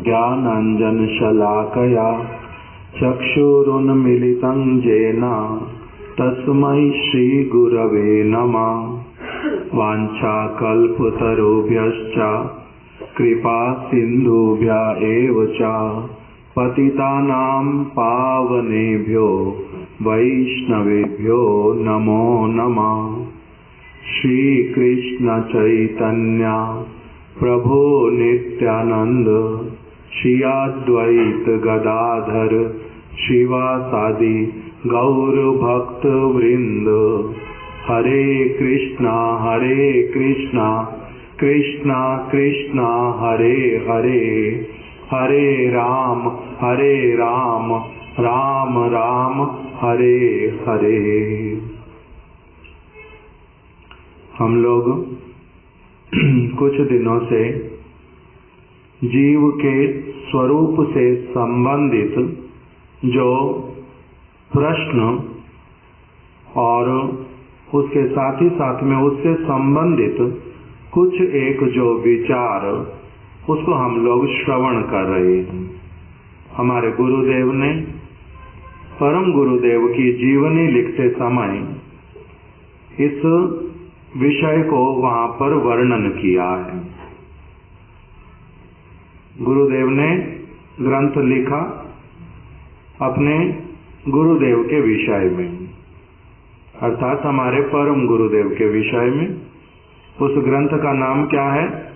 ज्ञानाञ्जनशलाकया चक्षुरुन्मीलितं येन तस्मै श्रीगुरवे नमः। वाञ्छाकल्पतरुभ्यश्च कृपासिन्धुभ्य एव च पतितानां पावनेभ्यो वैष्णवेभ्यो नमो नमः। श्रीकृष्ण चैतन्य प्रभो नित्यानंद श्री अद्वैत गदाधर श्रीवासादि गौर भक्त वृंद। हरे कृष्णा कृष्णा कृष्णा हरे हरे, हरे राम राम राम हरे हरे। हम लोग कुछ दिनों से जीव के स्वरूप से संबंधित जो प्रश्न और उसके साथ ही साथ में उससे संबंधित कुछ एक जो विचार उसको हम लोग श्रवण कर रहे हैं। हमारे गुरुदेव ने परम गुरुदेव की जीवनी लिखते समय इस विषय को वहां पर वर्णन किया है। गुरुदेव ने ग्रंथ लिखा अपने गुरुदेव के विषय में, अर्थात हमारे परम गुरुदेव के विषय में। उस ग्रंथ का नाम क्या है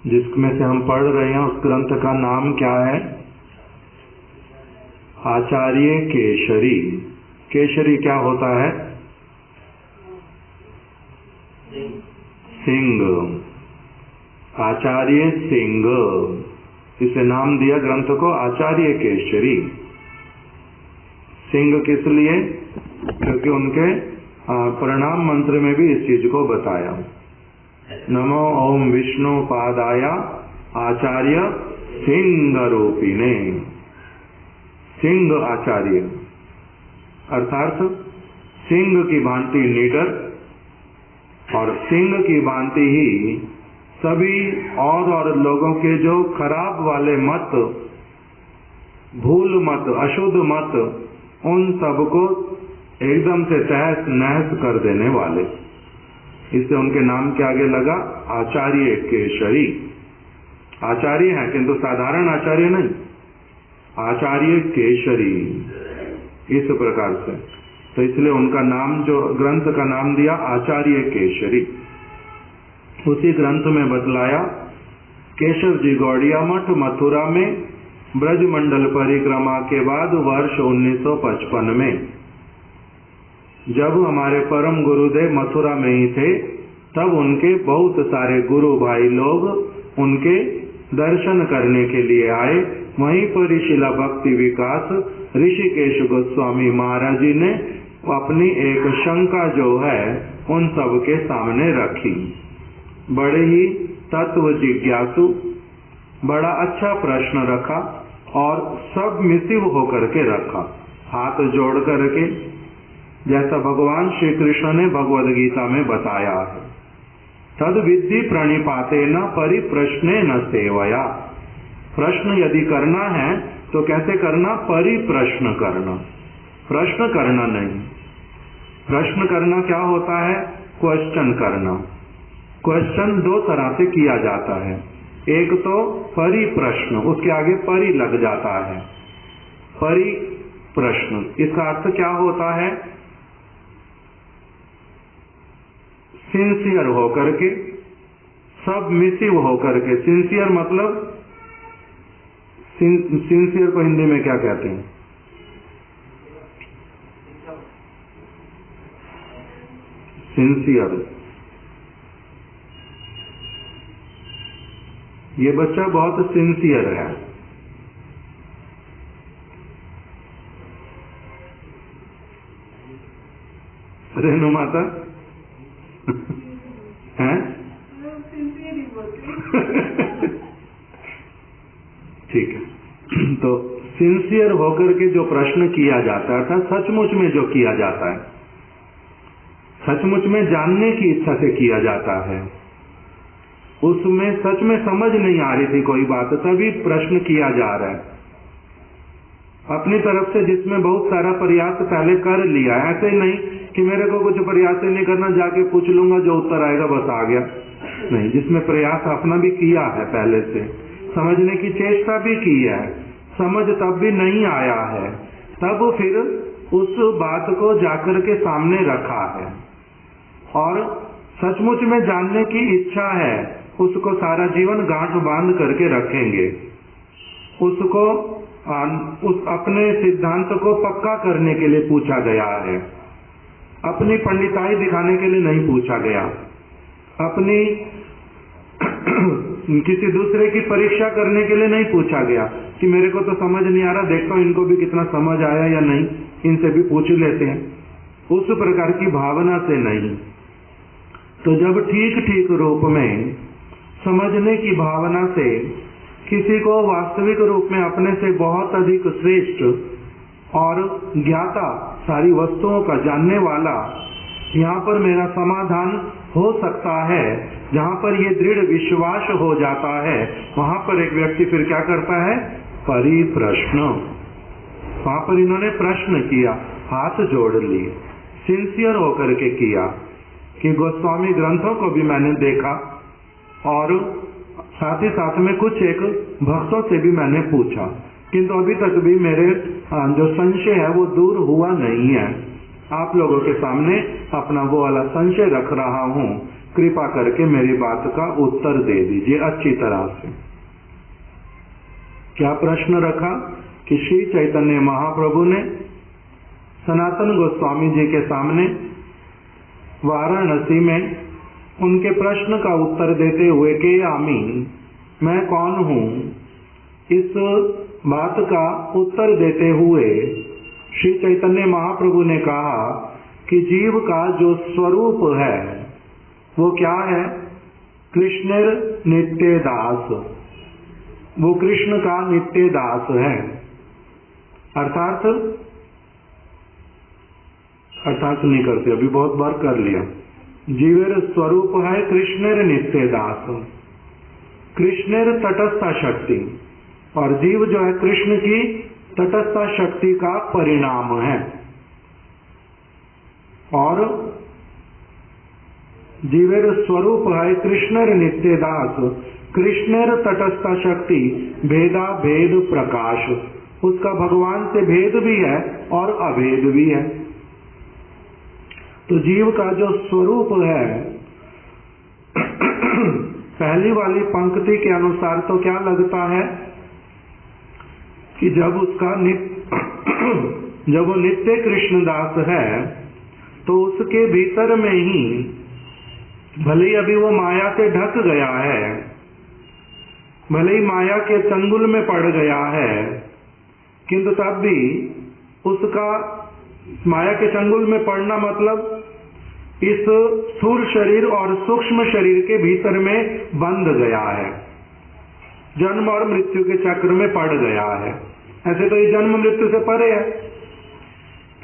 जिसमें से हम पढ़ रहे हैं? उस ग्रंथ का नाम क्या है? आचार्य केशरी। केशरी क्या होता है? सिंह। आचार्य सिंह, इसे नाम दिया ग्रंथ को आचार्य केशरी। सिंह किस लिए? क्योंकि उनके प्रणाम मंत्र में भी इस चीज को बताया। नमो ओम विष्णु पादाय आचार्य सिंह रूपिणे। सिंह आचार्य अर्थात सिंह की भांति निडर और सिंह की भांति ही सभी और लोगों के जो खराब वाले मत, भूल मत, अशुद्ध मत, उन सबको एकदम से तहस नहस कर देने वाले। इससे उनके नाम के आगे लगा आचार्य केशरी। आचार्य है किंतु साधारण आचार्य नहीं, आचार्य केशरी इस प्रकार से। तो इसलिए उनका नाम, जो ग्रंथ का नाम दिया आचार्य केशरी। उसी ग्रंथ में बतलाया केशव जी गौड़िया मठ मथुरा में ब्रज मंडल परिक्रमा के बाद वर्ष 1955 में, जब हमारे परम गुरुदेव मथुरा में ही थे, तब उनके बहुत सारे गुरु भाई लोग उनके दर्शन करने के लिए आए। वहीं पर शिला भक्ति विकास ऋषिकेश गोस्वामी महाराज जी ने अपनी एक शंका जो है उन सब के सामने रखी। बड़े ही तत्व जिज्ञासु, बड़ा अच्छा प्रश्न रखा और सब मिसिव होकर के रखा, हाथ जोड़ करके, जैसा भगवान श्री कृष्ण ने भगवद गीता में बताया है। तद विद्धि प्रणिपातेन परिप्रश्नेन सेवया। प्रश्न यदि करना है तो कैसे करना? परिप्रश्न करना, प्रश्न करना नहीं। प्रश्न करना क्या होता है? क्वेश्चन करना। क्वेश्चन दो तरह से किया जाता है। एक तो परिप्रश्न, उसके आगे परि लग जाता है, परिप्रश्न। इसका अर्थ क्या होता है? सिंसियर होकर के, सबमिसिव होकर के। सिंसियर मतलब, सिंसियर को हिंदी में क्या कहते हैं? सिंसियर। ये बच्चा बहुत सिंसियर है। रेणु माता हैं? ठीक है। तो सिंसियर होकर के जो प्रश्न किया जाता है, सचमुच में जो किया जाता है, सचमुच में जानने की इच्छा से किया जाता है, उसमें सच में समझ नहीं आ रही थी कोई बात, तभी प्रश्न किया जा रहा है अपनी तरफ से, जिसमें बहुत सारा प्रयास पहले कर लिया। ऐसे ही नहीं कि मेरे को कुछ प्रयास नहीं करना, जाके पूछ लूंगा जो उत्तर आएगा बस आ गया, नहीं, जिसमें प्रयास अपना भी किया है, पहले से समझने की चेष्टा भी की है, समझ तब भी नहीं आया है, तब फिर उस बात को जाकर के सामने रखा है और सचमुच में जानने की इच्छा है, उसको सारा जीवन गांठ बांध करके रखेंगे, उसको उस अपने सिद्धांत को पक्का करने के लिए पूछा गया है, अपनी पंडिताई दिखाने के लिए नहीं पूछा गया, अपनी किसी दूसरे की परीक्षा करने के लिए नहीं पूछा गया कि मेरे को तो समझ नहीं आ रहा, देखता हूं इनको भी कितना समझ आया या नहीं, इनसे भी पूछ लेते हैं, उस प्रकार की भावना से नहीं। तो जब ठीक ठीक रूप में समझने की भावना से किसी को वास्तविक रूप में अपने से बहुत अधिक श्रेष्ठ और ज्ञाता, सारी वस्तुओं का जानने वाला, यहाँ पर मेरा समाधान हो सकता है, जहाँ पर ये दृढ़ विश्वास हो जाता है, वहां पर एक व्यक्ति फिर क्या करता है, परिप्रश्न। वहां पर इन्होंने प्रश्न किया, हाथ जोड़ लिए, सिंसियर होकर के किया कि गोस्वामी ग्रंथों को भी मैंने देखा और साथ ही साथ में कुछ एक भक्तों से भी मैंने पूछा, किंतु अभी तक भी मेरे जो संशय है वो दूर हुआ नहीं है। आप लोगों के सामने अपना वो वाला संशय रख रहा हूँ, कृपा करके मेरी बात का उत्तर दे दीजिए अच्छी तरह से। क्या प्रश्न रखा कि श्री चैतन्य महाप्रभु ने सनातन गोस्वामी जी के सामने वाराणसी में उनके प्रश्न का उत्तर देते हुए के आमी, मैं कौन हूँ, इस बात का उत्तर देते हुए श्री चैतन्य महाप्रभु ने कहा कि जीव का जो स्वरूप है वो क्या है, कृष्णेर नित्य दास, वो कृष्ण का नित्य दास है। अर्थात नहीं करते, अभी बहुत बार कर लिया। जीवेर स्वरूप है कृष्णेर नित्य दास, कृष्णेर तटस्था शक्ति, और जीव जो है कृष्ण की तटस्था शक्ति का परिणाम है। और जीवेर स्वरूप है कृष्णेर नित्य दास, कृष्णेर तटस्था शक्ति भेदा भेद प्रकाश, उसका भगवान से भेद भी है और अभेद भी है। तो जीव का जो स्वरूप है, पहली वाली पंक्ति के अनुसार तो क्या लगता है कि जब उसका जब वो नित्य कृष्णदास है तो उसके भीतर में ही, भले ही अभी वो माया से ढक गया है, भले ही माया के चंगुल में पड़ गया है, किंतु तब भी उसका माया के चंगुल में पड़ना मतलब इस स्थूल शरीर और सूक्ष्म शरीर के भीतर में बंध गया है, जन्म और मृत्यु के चक्र में पड़ गया है। ऐसे तो ये जन्म मृत्यु से परे है,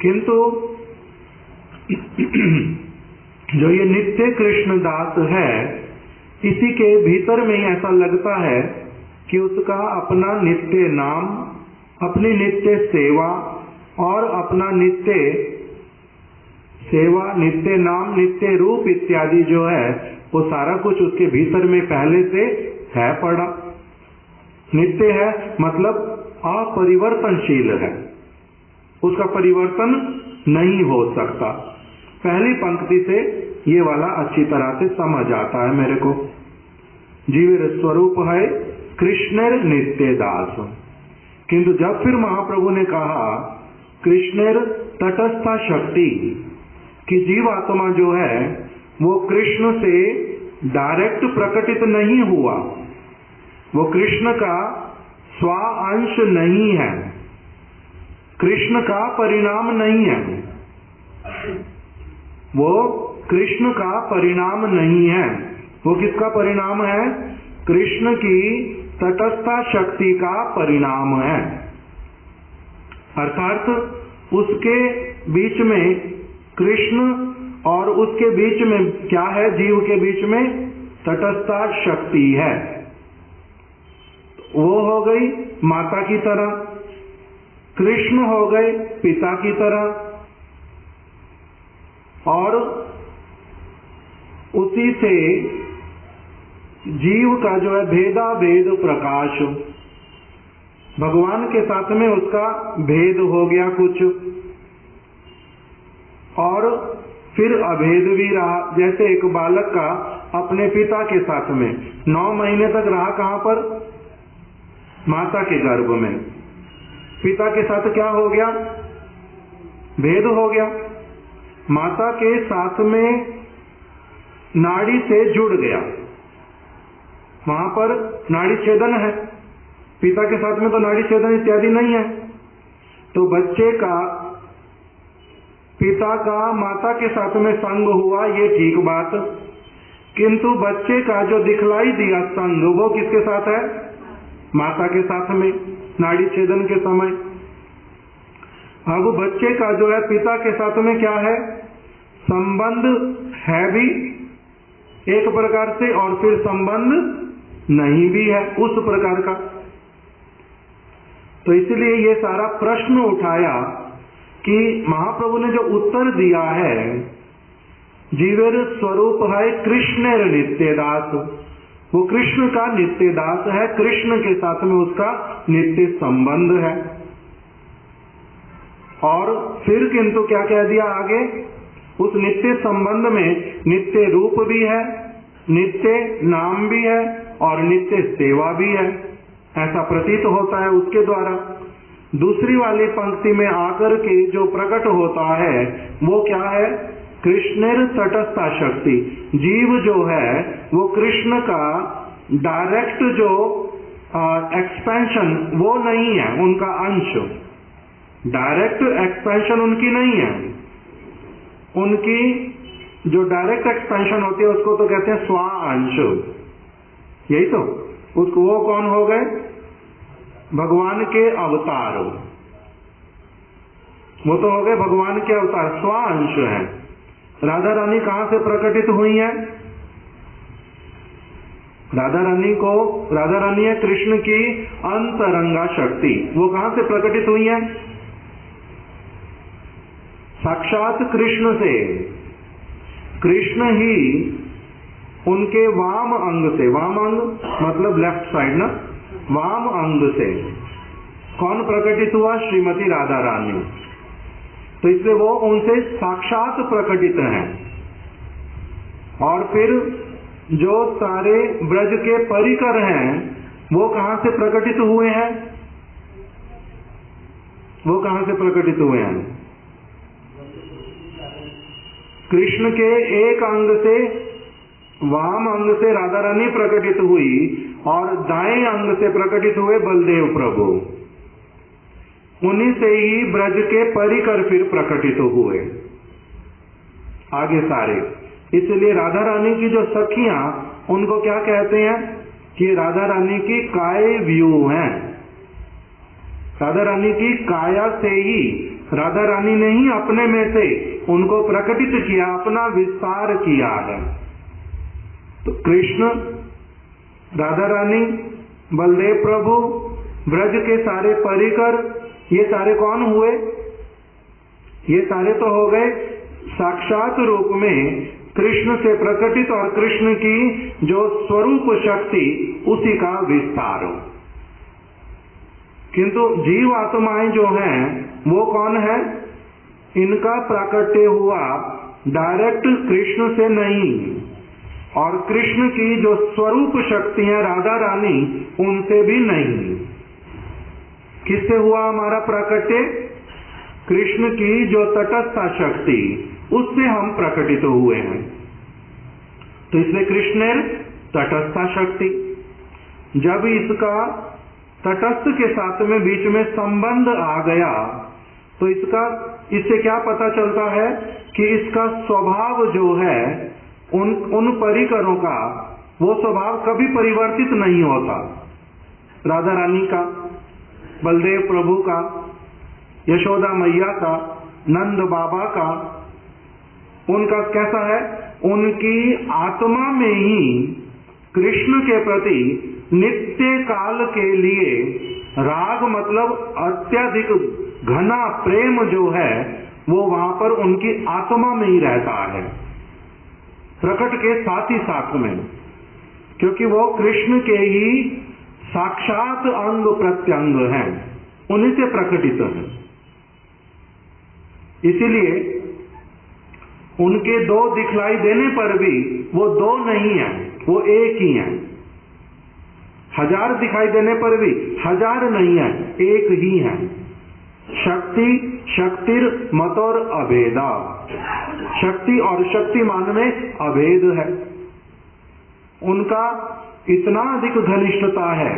किंतु जो ये नित्य कृष्णदास है, इसी के भीतर में ही ऐसा लगता है कि उसका अपना नित्य नाम, अपनी नित्य सेवा और अपना नित्य सेवा, नित्य नाम, नित्य रूप इत्यादि जो है वो सारा कुछ उसके भीतर में पहले से है पड़ा। नित्य है मतलब अपरिवर्तनशील है, उसका परिवर्तन नहीं हो सकता। पहली पंक्ति से ये वाला अच्छी तरह से समझ आता है मेरे को। जीवेर स्वरूप है कृष्णेर नित्य दास, किंतु जब फिर महाप्रभु ने कहा कृष्णेर तटस्था शक्ति, कि जीवात्मा जो है वो कृष्ण से डायरेक्ट प्रकटित नहीं हुआ, वो कृष्ण का स्व अंश नहीं है, कृष्ण का परिणाम नहीं है, वो कृष्ण का परिणाम नहीं है, वो किसका परिणाम है, कृष्ण की तटस्था शक्ति का परिणाम है। अर्थात उसके बीच में कृष्ण और उसके बीच में क्या है, जीव के बीच में तटस्था शक्ति है, वो हो गई माता की तरह, कृष्ण हो गए पिता की तरह, और उसी से जीव का जो है भेदा भेद प्रकाश, भगवान के साथ में उसका भेद हो गया कुछ, और फिर अभेद भी रहा। जैसे एक बालक का अपने पिता के साथ में 9 महीने तक रहा, कहां पर? माता के गर्भ में। पिता के साथ क्या हो गया? भेद हो गया। माता के साथ में नाड़ी से जुड़ गया, वहां पर नाड़ी छेदन है, पिता के साथ में तो नाड़ी छेदन इत्यादि नहीं है। तो बच्चे का पिता का माता के साथ में संग हुआ, ये ठीक बात, किंतु बच्चे का जो दिखलाई दिया संग, वो किसके साथ है? माता के साथ में, नाड़ी छेदन के समय। अब बच्चे का जो है पिता के साथ में क्या है? संबंध है भी एक प्रकार से, और फिर संबंध नहीं भी है उस प्रकार का। तो इसलिए ये सारा प्रश्न उठाया कि महाप्रभु ने जो उत्तर दिया है, जीवेर स्वरूप है कृष्णेर नित्यदास, वो कृष्ण का नित्यदास है, कृष्ण के साथ में उसका नित्य संबंध है। और फिर किंतु क्या कह दिया आगे? उस नित्य संबंध में नित्य रूप भी है, नित्य नाम भी है, और नित्य सेवा भी है, ऐसा प्रतीत होता है उसके द्वारा। दूसरी वाली पंक्ति में आकर के जो प्रकट होता है वो क्या है? कृष्णेर तटस्था शक्ति। जीव जो है वो कृष्ण का डायरेक्ट जो एक्सपेंशन वो नहीं है, उनका अंश। डायरेक्ट एक्सपेंशन उनकी नहीं है, उनकी जो डायरेक्ट एक्सपेंशन होती है उसको तो कहते हैं स्वा अंश, यही तो। उसको वो कौन हो गए? भगवान के अवतार, वो तो हो गए भगवान के अवतार, स्वा अंश है। राधा रानी कहां से प्रकटित हुई है? राधा रानी है कृष्ण की अंतरंगा शक्ति। वो कहां से प्रकटित हुई है? साक्षात कृष्ण से। कृष्ण ही उनके वाम अंग से, वाम अंग मतलब लेफ्ट साइड ना, वाम अंग से कौन प्रकटित हुआ? श्रीमती राधा रानी। तो इसलिए वो उनसे साक्षात प्रकटित हैं। और फिर जो सारे ब्रज के परिकर हैं वो कहां से प्रकटित हुए हैं? वो कहां से प्रकटित हुए हैं? कृष्ण के एक अंग से, वाम अंग से राधा रानी प्रकटित हुई, और दाएं अंग से प्रकटित हुए बलदेव प्रभु। उन्हीं से ही ब्रज के परिकर फिर प्रकटित हुए आगे सारे। इसलिए राधा रानी की जो सखियां, उनको क्या कहते हैं? कि राधा रानी की काय व्यू हैं। राधा रानी की काया से ही, राधा रानी ने ही अपने में से उनको प्रकटित किया, अपना विस्तार किया है। तो कृष्ण, राधा रानी, बलदेव प्रभु, ब्रज के सारे परिकर, ये सारे कौन हुए? ये सारे तो हो गए साक्षात रूप में कृष्ण से प्रकटित, और कृष्ण की जो स्वरूप शक्ति उसी का विस्तार। किंतु जीव आत्माएं जो हैं वो कौन है? इनका प्राकट्य हुआ डायरेक्ट कृष्ण से नहीं, और कृष्ण की जो स्वरूप शक्ति है राधा रानी, उनसे भी नहीं। किससे हुआ हमारा प्राकट्य? कृष्ण की जो तटस्था शक्ति, उससे हम प्रकटित हुए हैं। तो इसलिए कृष्ण तटस्था शक्ति, जब इसका तटस्थ के साथ में बीच में संबंध आ गया, तो इससे क्या पता चलता है? कि इसका स्वभाव जो है उन परिकरों का, वो स्वभाव कभी परिवर्तित नहीं होता। राधा रानी का, बलदेव प्रभु का, यशोदा मैया का, नंद बाबा का, उनका कैसा है? उनकी आत्मा में ही कृष्ण के प्रति नित्य काल के लिए राग मतलब अत्यधिक घना प्रेम जो है वो वहां पर उनकी आत्मा में ही रहता है, प्रकट के साथ ही साथ में, क्योंकि वो कृष्ण के ही साक्षात अंग प्रत्यंग हैं, उन्हीं से प्रकटित है। इसीलिए उनके दो दिखलाई देने पर भी वो दो नहीं है, वो एक ही है। हजार दिखाई देने पर भी हजार नहीं है, एक ही है। शक्ति शक्तिर मतोर अभेदा, शक्ति और शक्तिमान में अभेद है। उनका इतना अधिक घनिष्ठता है,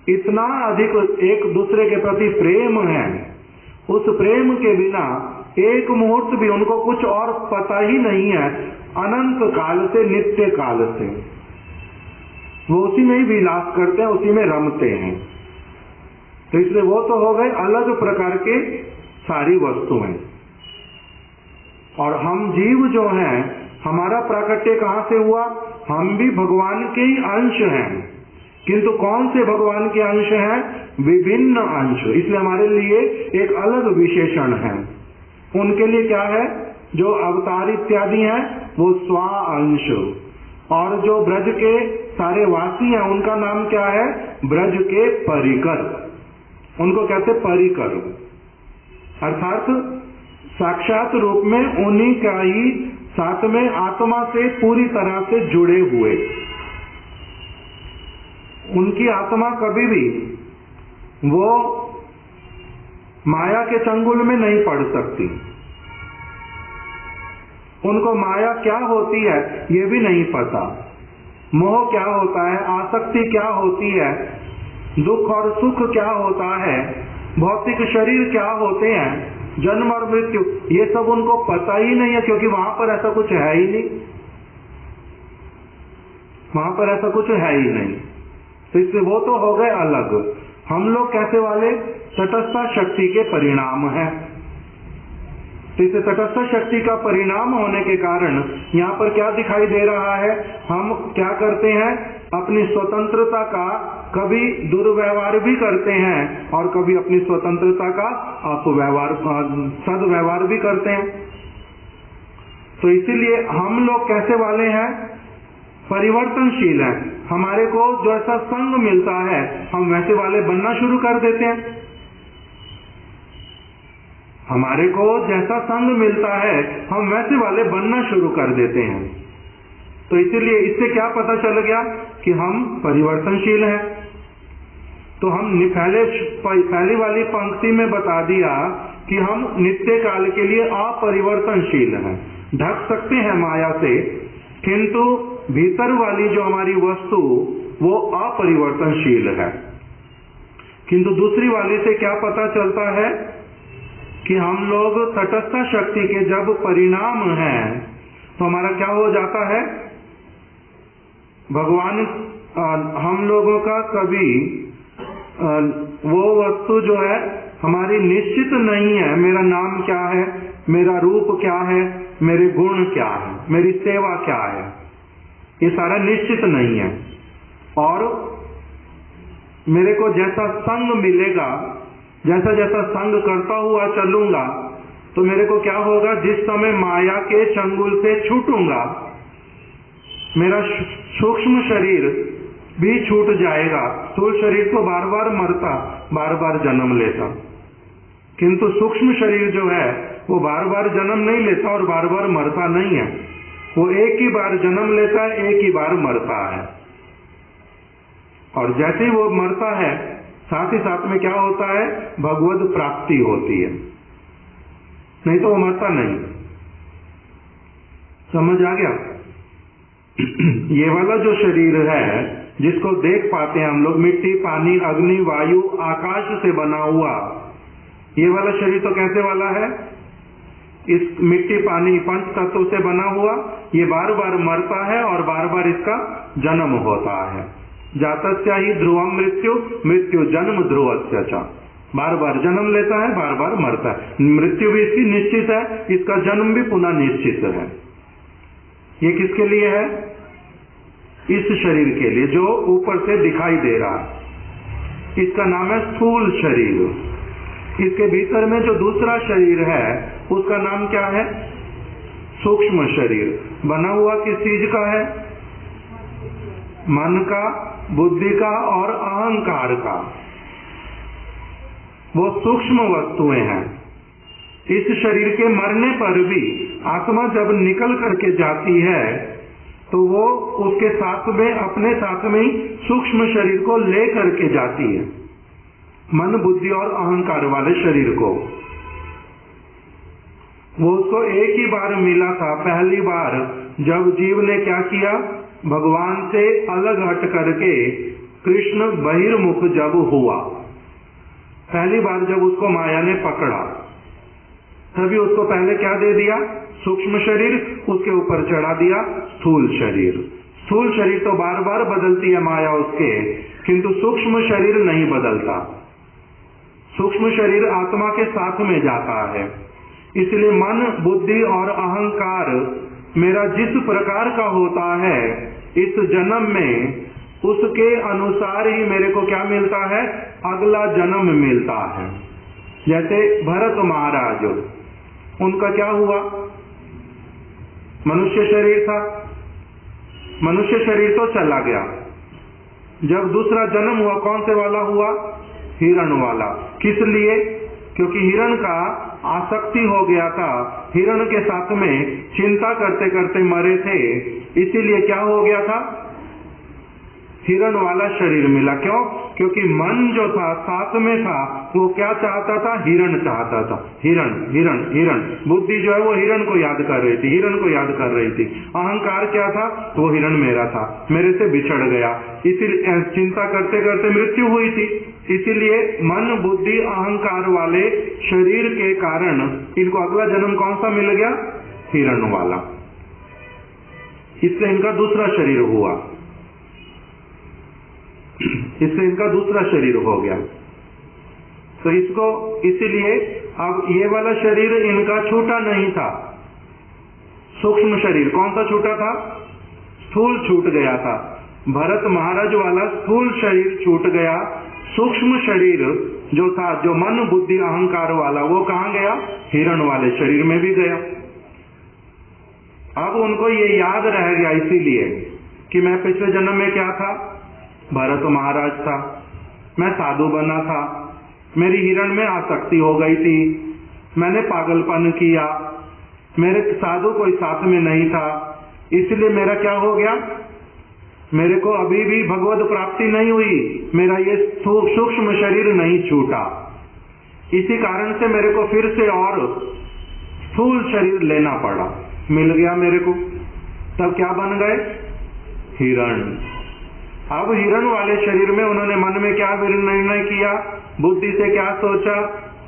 इतना अधिक एक दूसरे के प्रति प्रेम है, उस प्रेम के बिना एक मुहूर्त भी उनको कुछ और पता ही नहीं है। अनंत काल से नित्य काल से वो उसी में ही विलास करते हैं, उसी में रमते हैं। तो इसलिए वो तो हो गए अलग प्रकार के सारी वस्तुएं। और हम जीव जो हैं, हमारा प्राकट्य कहां से हुआ? हम भी भगवान के ही अंश हैं, किंतु कौन से भगवान के अंश हैं? विभिन्न अंश। इसलिए हमारे लिए एक अलग विशेषण है। उनके लिए क्या है? जो अवतार इत्यादि हैं वो स्वा अंश, और जो ब्रज के सारे वासी हैं उनका नाम क्या है? ब्रज के परिकर, उनको कहते परिकर, अर्थात साक्षात रूप में उन्हीं का ही साथ में आत्मा से पूरी तरह से जुड़े हुए। उनकी आत्मा कभी भी वो माया के चंगुल में नहीं पड़ सकती। उनको माया क्या होती है ये भी नहीं पता, मोह क्या होता है, आसक्ति क्या होती है, दुख और सुख क्या होता है, भौतिक शरीर क्या होते हैं, जन्म और मृत्यु, ये सब उनको पता ही नहीं है, क्योंकि वहां पर ऐसा कुछ है ही नहीं, वहां पर ऐसा कुछ है ही नहीं। तो इससे वो तो हो गए अलग। हम लोग कैसे वाले? तटस्थ शक्ति के परिणाम है। तो इसे तटस्थ शक्ति का परिणाम होने के कारण यहाँ पर क्या दिखाई दे रहा है? हम क्या करते हैं? अपनी स्वतंत्रता का कभी दुर्व्यवहार भी करते हैं और कभी अपनी स्वतंत्रता का अपव्यवहार, सदव्यवहार भी करते हैं। तो इसीलिए हम लोग कैसे वाले हैं? परिवर्तनशील हैं। हमारे को जैसा संग मिलता है हम वैसे वाले बनना शुरू कर देते हैं। हमारे को जैसा संग मिलता है हम वैसे वाले बनना शुरू कर देते हैं। तो इसीलिए इससे क्या पता चल गया कि हम परिवर्तनशील हैं। तो हम पहली वाली पंक्ति में बता दिया कि हम नित्य काल के लिए अपरिवर्तनशील हैं, ढक सकते हैं माया से, किंतु भीतर वाली जो हमारी वस्तु वो अपरिवर्तनशील है। किंतु दूसरी वाली से क्या पता चलता है कि हम लोग तटस्थ शक्ति के जब परिणाम हैं तो हमारा क्या हो जाता है? भगवान हम लोगों का कभी वो वस्तु जो है हमारी निश्चित नहीं है। मेरा नाम क्या है, मेरा रूप क्या है, मेरे गुण क्या है, मेरी सेवा क्या है, ये सारा निश्चित नहीं है। और मेरे को जैसा संग मिलेगा, जैसा जैसा संग करता हुआ चलूंगा तो मेरे को क्या होगा? जिस समय माया के चंगुल से छूटूंगा मेरा सूक्ष्म शरीर भी छूट जाएगा। स्थूल शरीर तो बार बार मरता, बार बार जन्म लेता, किंतु सूक्ष्म शरीर जो है वो बार बार जन्म नहीं लेता और बार बार मरता नहीं है। वो एक ही बार जन्म लेता है, एक ही बार मरता है। और जैसे ही वो मरता है साथ ही साथ में क्या होता है? भगवद प्राप्ति होती है, नहीं तो वो मरता नहीं। समझ आ गया? ये वाला जो शरीर है जिसको देख पाते हैं हम लोग, मिट्टी, पानी, अग्नि, वायु, आकाश से बना हुआ, ये वाला शरीर तो कैसे वाला है? इस मिट्टी, पानी, पंच तत्व से बना हुआ, ये बार बार मरता है और बार बार इसका जन्म होता है। जातस्य ही ध्रुवम मृत्यु, मृत्यु जन्म ध्रुवस्य च, बार बार जन्म लेता है, बार बार मरता है। मृत्यु भी इसकी निश्चित है, इसका जन्म भी पुनः निश्चित है। ये किसके लिए है? इस शरीर के लिए जो ऊपर से दिखाई दे रहा है। इसका नाम है स्थूल शरीर। इसके भीतर में जो दूसरा शरीर है उसका नाम क्या है? सूक्ष्म शरीर। बना हुआ किस चीज का है? मन का, बुद्धि का और अहंकार का। वो सूक्ष्म वस्तुएं हैं। इस शरीर के मरने पर भी आत्मा जब निकल करके जाती है तो वो उसके साथ में, अपने साथ में ही सूक्ष्म शरीर को ले करके जाती है, मन, बुद्धि और अहंकार वाले शरीर को। वो उसको एक ही बार मिला था, पहली बार जब जीव ने क्या किया, भगवान से अलग हट करके कृष्ण बहिर्मुख जब हुआ, पहली बार जब उसको माया ने पकड़ा, तभी उसको पहले क्या दे दिया? सूक्ष्म शरीर। उसके ऊपर चढ़ा दिया स्थूल शरीर। स्थूल शरीर तो बार बार बदलती है माया उसके, किंतु सूक्ष्म शरीर नहीं बदलता। सूक्ष्म शरीर आत्मा के साथ में जाता है। इसलिए मन, बुद्धि और अहंकार मेरा जिस प्रकार का होता है इस जन्म में, उसके अनुसार ही मेरे को क्या मिलता है? अगला जन्म मिलता है। जैसे भरत महाराज, उनका क्या हुआ? मनुष्य शरीर था, मनुष्य शरीर तो चला गया। जब दूसरा जन्म हुआ, कौन से वाला हुआ? हिरण वाला। किस लिए? क्योंकि हिरण का आसक्ति हो गया था, हिरण के साथ में चिंता करते करते मरे थे, इसीलिए क्या हो गया था? हिरण वाला शरीर मिला। क्यों? क्योंकि मन जो था साथ में था, वो क्या चाहता था? हिरण चाहता था। हिरण हिरण हिरण। बुद्धि जो है वो हिरण को याद कर रही थी, हिरण को याद कर रही थी। अहंकार क्या था? वो हिरण मेरा था, मेरे से बिछड़ गया, इसीलिए चिंता करते करते मृत्यु हुई थी। इसीलिए मन, बुद्धि, अहंकार वाले शरीर के कारण इनको अगला जन्म कौन सा मिल गया? हिरण वाला। इसलिए इनका दूसरा शरीर हुआ, इससे इनका दूसरा शरीर हो गया। तो इसको, इसीलिए अब ये वाला शरीर इनका छूटा नहीं था। सूक्ष्म शरीर कौन सा छूटा था? स्थूल छूट गया था। भरत महाराज वाला स्थूल शरीर छूट गया। सूक्ष्म शरीर जो था, जो मन, बुद्धि, अहंकार वाला, वो कहाँ गया? हिरण वाले शरीर में भी गया। अब उनको ये याद रह गया इसीलिए कि मैं पिछले जन्म में क्या था? भरत महाराज था, मैं साधु बना था, मेरी हिरण में आसक्ति हो गई थी, मैंने पागलपन किया, मेरे साधु कोई साथ में नहीं था, इसलिए मेरा क्या हो गया? मेरे को अभी भी भगवत प्राप्ति नहीं हुई, मेरा ये सूक्ष्म शरीर नहीं छूटा। इसी कारण से मेरे को फिर से और स्थूल शरीर लेना पड़ा। मिल गया मेरे को, तब क्या बन गए? हिरण। अब हिरण वाले शरीर में उन्होंने मन में क्या निर्णय किया? बुद्धि से क्या सोचा?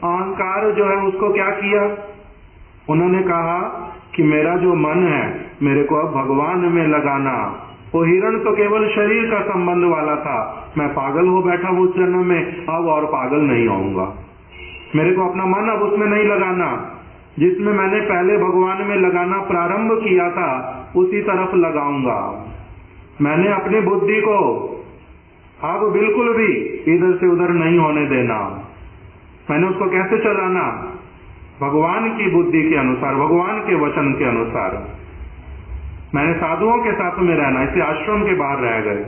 अहंकार जो है उसको क्या किया? उन्होंने कहा कि मेरा जो मन है मेरे को अब भगवान में लगाना। वो हिरण तो केवल शरीर का संबंध वाला था, मैं पागल हो बैठा हूं उस जन्म में, अब और पागल नहीं होऊंगा। मेरे को अपना मन अब उसमें नहीं लगाना, जिसमें मैंने पहले भगवान में लगाना प्रारंभ किया था उसी तरफ लगाऊंगा। मैंने अपनी बुद्धि को अब बिल्कुल भी इधर से उधर नहीं होने देना। मैंने उसको कैसे चलाना? भगवान की बुद्धि के अनुसार, भगवान के वचन के अनुसार। मैंने साधुओं के साथ में रहना, इसलिए आश्रम के बाहर रह गए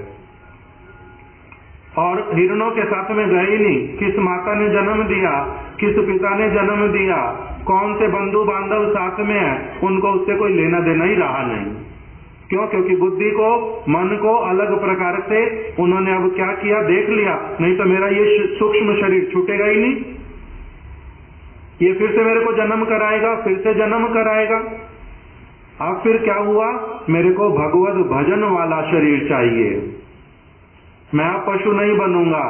और हिरणों के साथ में गए ही नहीं। किस माता ने जन्म दिया, किस पिता ने जन्म दिया, कौन से बंधु बांधव साथ में है, उनको उससे कोई लेना देना ही रहा नहीं। क्यों? क्योंकि बुद्धि को, मन को अलग प्रकार से उन्होंने अब क्या किया? देख लिया, नहीं तो मेरा ये सूक्ष्म शरीर छूटेगा ही नहीं, ये फिर से मेरे को जन्म कराएगा, फिर से जन्म कराएगा। अब फिर क्या हुआ? मेरे को भगवत भजन वाला शरीर चाहिए। मैं अब पशु नहीं बनूंगा,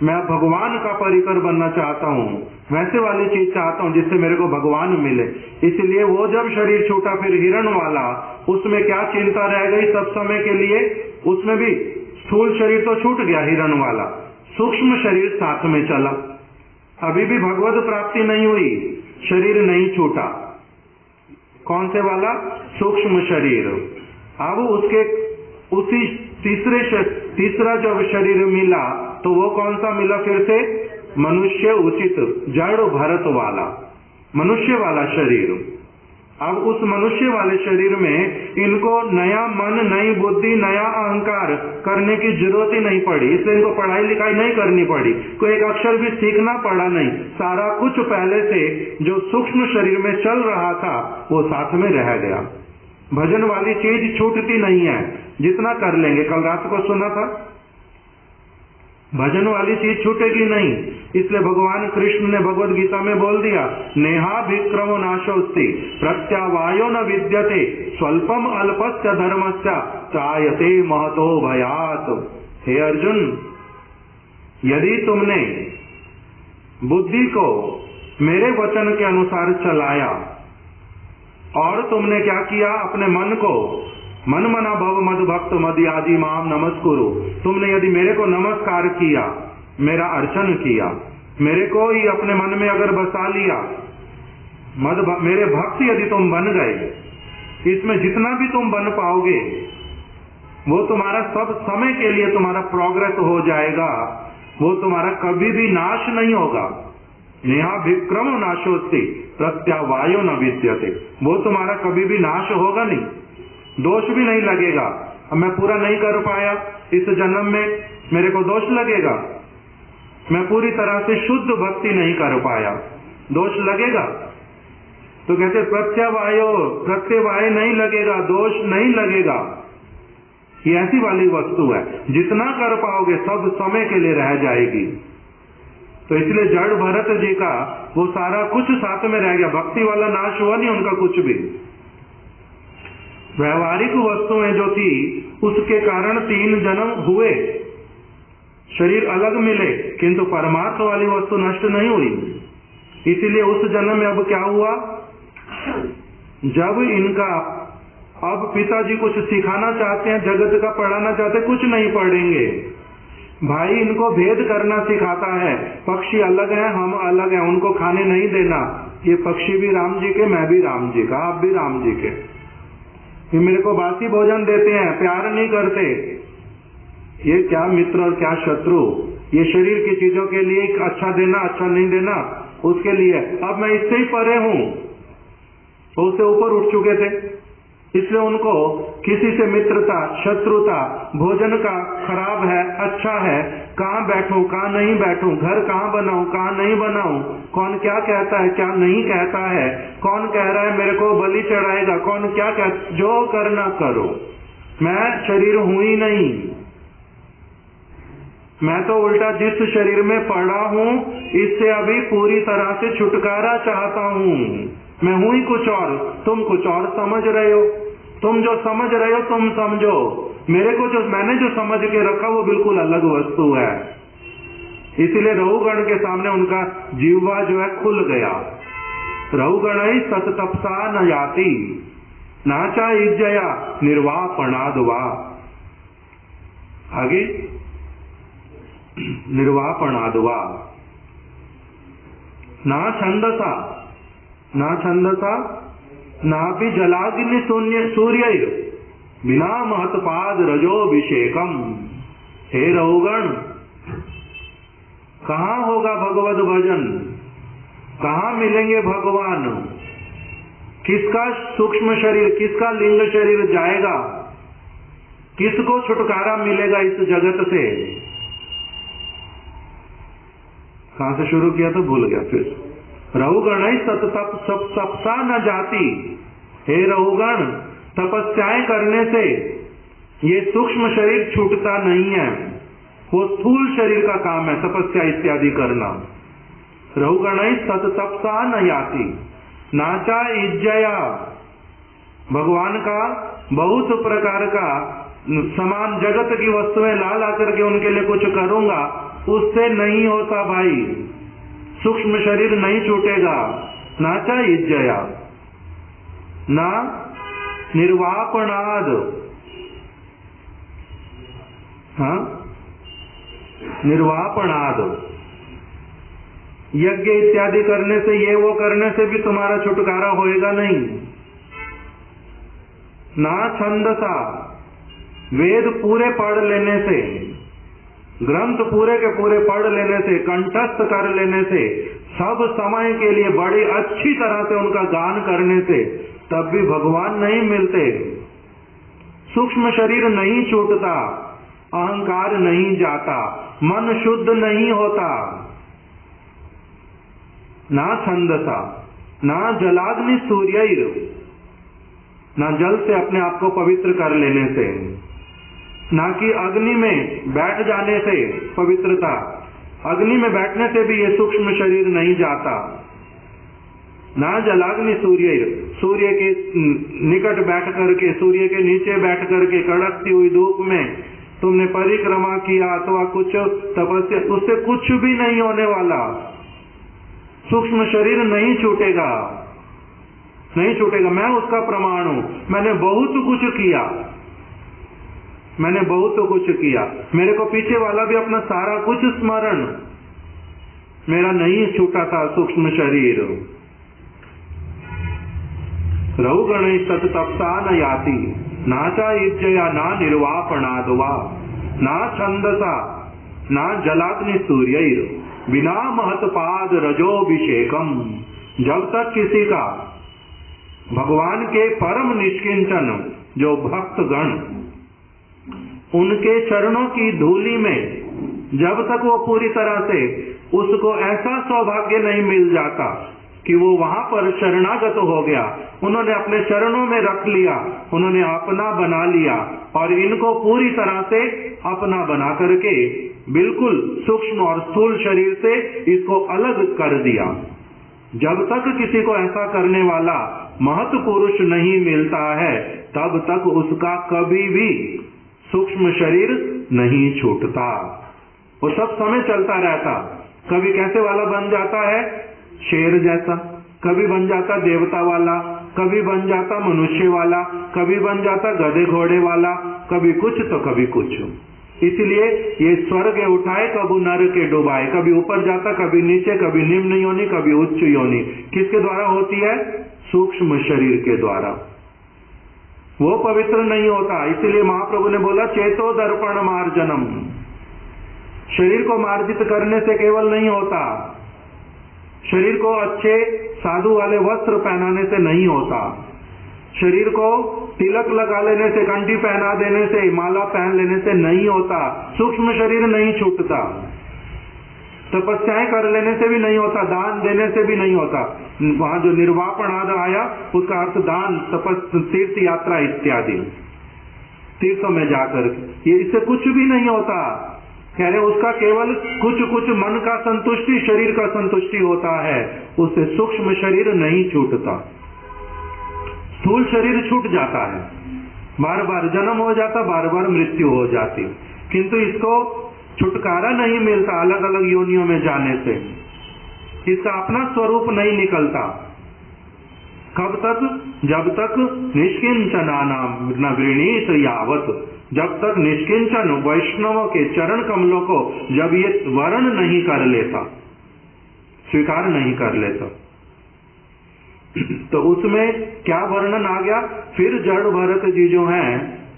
मैं भगवान का परिकर बनना चाहता हूँ, वैसे वाली चीज चाहता हूँ जिससे मेरे को भगवान मिले। इसलिए वो जब शरीर छूटा फिर हिरण वाला, उसमें क्या चिंता रह गई सब समय के लिए? उसमें भी स्थूल शरीर तो छूट गया हिरण वाला, सूक्ष्म शरीर साथ में चला। अभी भी भगवत प्राप्ति नहीं हुई, शरीर नहीं छूटा। कौन से वाला? सूक्ष्म शरीर। अब उसके उसी तीसरा जब शरीर मिला तो वो कौन सा मिला फिर से? मनुष्य उचित जड़ भरत वाला, मनुष्य वाला शरीर। अब उस मनुष्य वाले शरीर में इनको नया मन, नई बुद्धि, नया अहंकार करने की जरूरत ही नहीं पड़ी, इसलिए इनको पढ़ाई लिखाई नहीं करनी पड़ी, कोई एक अक्षर भी सीखना पड़ा नहीं। सारा कुछ पहले से जो सूक्ष्म शरीर में चल रहा था वो साथ में रह गया। भजन वाली चीज छूटती नहीं है, जितना कर लेंगे। कल रात को सुना था, भजन वाली चीज छूटेगी नहीं। इसलिए भगवान कृष्ण ने भगवद गीता में बोल दिया, नेहा विक्रमो नाशोस्ति प्रत्यावायो न विद्यते स्वल्पम अल्पस्य धर्मस्य त्रायते महतो भयात। हे अर्जुन, यदि तुमने बुद्धि को मेरे वचन के अनुसार चलाया और तुमने क्या किया, अपने मन को मन मना भव मद भक्त मदयाजी माम नमस्कुरु, तुमने यदि मेरे को नमस्कार किया, मेरा अर्चन किया, मेरे को ही अपने मन में अगर बसा लिया, मेरे भक्त यदि तुम बन गए, इसमें जितना भी तुम बन पाओगे वो तुम्हारा सब समय के लिए तुम्हारा प्रोग्रेस हो जाएगा, वो तुम्हारा कभी भी नाश नहीं होगा। नेहा विक्रम नाशोस्ति प्रत्यावायो न विद्यते, वो तुम्हारा कभी भी नाश होगा नहीं, दोष भी नहीं लगेगा। अब मैं पूरा नहीं कर पाया इस जन्म में, मेरे को दोष लगेगा। मैं पूरी तरह से शुद्ध भक्ति नहीं कर पाया, दोष लगेगा। तो कहते प्रत्यवाय नहीं लगेगा, दोष नहीं लगेगा। ये ऐसी वाली वस्तु है, जितना कर पाओगे सब समय के लिए रह जाएगी। तो इसलिए जड़ भरत जी का वो सारा कुछ साथ में रह गया, भक्ति वाला नाश हुआ नहीं उनका कुछ भी। व्यवहारिक वस्तुएं जो थी उसके कारण 3 जन्म हुए, शरीर अलग मिले, किंतु परमार्थ वाली वस्तु नष्ट नहीं हुई। इसीलिए उस जन्म में अब क्या हुआ, जब इनका अब पिताजी कुछ सिखाना चाहते हैं, जगत का पढ़ाना चाहते हैं, कुछ नहीं पढ़ेंगे। भाई इनको भेद करना सिखाता है, पक्षी अलग है, हम अलग हैं, उनको खाने नहीं देना। ये पक्षी भी राम जी के, मैं भी राम जी का, आप भी राम जी के। ये मेरे को बासी भोजन देते हैं, प्यार नहीं करते। ये क्या मित्र और क्या शत्रु, ये शरीर की चीजों के लिए अच्छा देना अच्छा नहीं देना उसके लिए। अब मैं इससे ही परे हूं, तो उससे ऊपर उठ चुके थे, इसलिए उनको किसी से मित्रता शत्रुता, भोजन का खराब है अच्छा है, कहाँ बैठूं कहाँ नहीं बैठूं, घर कहाँ बनाऊं कहाँ नहीं बनाऊं, कौन क्या कहता है क्या नहीं कहता है, कौन कह रहा है मेरे को बलि चढ़ाएगा, कौन क्या कहता, जो करना करो, मैं शरीर हूं ही नहीं। मैं तो उल्टा जिस शरीर में पड़ा हूं इससे अभी पूरी तरह से छुटकारा चाहता हूं। मैं हूं ही कुछ और, तुम कुछ और समझ रहे हो। तुम जो समझ रहे हो तुम समझो, मेरे को जो मैंने जो समझ के रखा वो बिल्कुल अलग वस्तु है। इसीलिए रहुगण के सामने उनका जीवा जो है खुल गया। रहुगण ही सततपसा न जाती नाचा इज्जया निर्वापणादवा। आगे निर्वापणादवा ना छंदसा ना भी जलाग्नि सूर्य बिना महत्पाद रजोभिषेकम। हे रहुगण, कहाँ होगा भगवद भजन, कहाँ मिलेंगे भगवान, किसका सूक्ष्म शरीर किसका लिंग शरीर जाएगा, किसको छुटकारा मिलेगा इस जगत से। कहां से शुरू किया तो भूल गया फिर। रहुगण सततपसा न जाती। हे रहुगण, तपस्याएं करने से ये सूक्ष्म शरीर छूटता नहीं है, वो स्थूल शरीर का काम है तपस्या इत्यादि करना। रहुगण सततपसा न जाती नाचा इज्जया। भगवान का बहुत प्रकार का समान जगत की वस्तुएं ला ला करके उनके लिए कुछ करूंगा, उससे नहीं होता भाई, सूक्ष्म शरीर नहीं छूटेगा। नाचा इज्जया ना निर्वापणाद। हाँ, निर्वापणाद, यज्ञ इत्यादि करने से ये वो करने से भी तुम्हारा छुटकारा होएगा नहीं। ना छंदसा, वेद पूरे पढ़ लेने से, ग्रंथ पूरे के पूरे पढ़ लेने से, कंठस्थ कर लेने से, सब समय के लिए बड़ी अच्छी तरह से उनका गान करने से तब भी भगवान नहीं मिलते। सूक्ष्म शरीर नहीं छूटता, अहंकार नहीं जाता, मन शुद्ध नहीं होता। ना छंदसा, ना जलाग्नि सूर्यैर, ना जल से अपने आप को पवित्र कर लेने से, ना कि अग्नि में बैठ जाने से पवित्रता, अग्नि में बैठने से भी ये सूक्ष्म शरीर नहीं जाता। ना जलाग्नि सूर्यैर, सूर्य के निकट बैठ करके, सूर्य के नीचे बैठ करके कड़कती हुई धूप में तुमने परिक्रमा किया अथवा कुछ तपस्या, उससे कुछ भी नहीं होने वाला। सूक्ष्म शरीर नहीं छूटेगा, नहीं छूटेगा। मैं उसका प्रमाण हूं। मैंने बहुत कुछ किया, मैंने बहुत कुछ किया, मेरे को पीछे वाला भी अपना सारा कुछ स्मरण, मेरा नहीं छूटा था सूक्ष्म शरीर। रघु गणेश तत् तपसा न याति, नाचा इज्जया ना निर्वापणादवा, ना छंदसा ना जलाग्नि सूर्यैर, बिना महत्पाद रजोभिषेकम। जब तक किसी का भगवान के परम निष्किंचन जो भक्त गण, उनके चरणों की धूलि में जब तक वो पूरी तरह से उसको ऐसा सौभाग्य नहीं मिल जाता कि वो वहां पर शरणागत हो गया, उन्होंने अपने चरणों में रख लिया, उन्होंने अपना बना लिया और इनको पूरी तरह से अपना बना करके बिल्कुल सूक्ष्म और स्थूल शरीर से इसको अलग कर दिया। जब तक किसी को ऐसा करने वाला महत् पुरुष नहीं मिलता है, तब तक उसका कभी भी सूक्ष्म शरीर नहीं छूटता। वो सब समय चलता रहता। कभी कैसे वाला बन जाता है, शेर जैसा, कभी बन जाता देवता वाला, कभी बन जाता मनुष्य वाला, कभी बन जाता गधे घोड़े वाला, कभी कुछ तो कभी कुछ। इसलिए ये स्वर्ग उठाए कबू नर के डुबाए, कभी ऊपर जाता, कभी नीचे, कभी निम्न योनि, कभी उच्च योनि। किसके द्वारा होती है? सूक्ष्म शरीर के द्वारा। वो पवित्र नहीं होता। इसलिए महाप्रभु ने बोला चेतो दर्पण मार्जनम। शरीर को मार्जित करने से केवल नहीं होता, शरीर को अच्छे साधु वाले वस्त्र पहनाने से नहीं होता, शरीर को तिलक लगा लेने से, कंठी पहना देने से, माला पहन लेने से नहीं होता। सूक्ष्म शरीर नहीं छूटता। तपस्याएं कर लेने से भी नहीं होता, दान देने से भी नहीं होता। वहां जो निर्वापण आदि आया उसका अर्थ दान, तपस्या, तीर्थ यात्रा इत्यादि, तीर्थों में जाकर ये इससे कुछ भी नहीं होता। कह रहे उसका केवल कुछ कुछ मन का संतुष्टि, शरीर का संतुष्टि होता है, उससे सूक्ष्म शरीर नहीं छूटता। स्थूल शरीर छूट जाता है, बार बार जन्म हो जाता, बार बार मृत्यु हो जाती, किंतु इसको छुटकारा नहीं मिलता अलग अलग योनियों में जाने से। इसका अपना स्वरूप नहीं निकलता। कब तक? जब तक निष्किंचना नाम न गृणीत यावत, जब तक निष्किंचन वैष्णवों के चरण कमलों को जब ये वर्ण नहीं कर लेता, स्वीकार नहीं कर लेता, तो उसमें क्या वर्णन आ गया? फिर जड़ भरत जी जो हैं,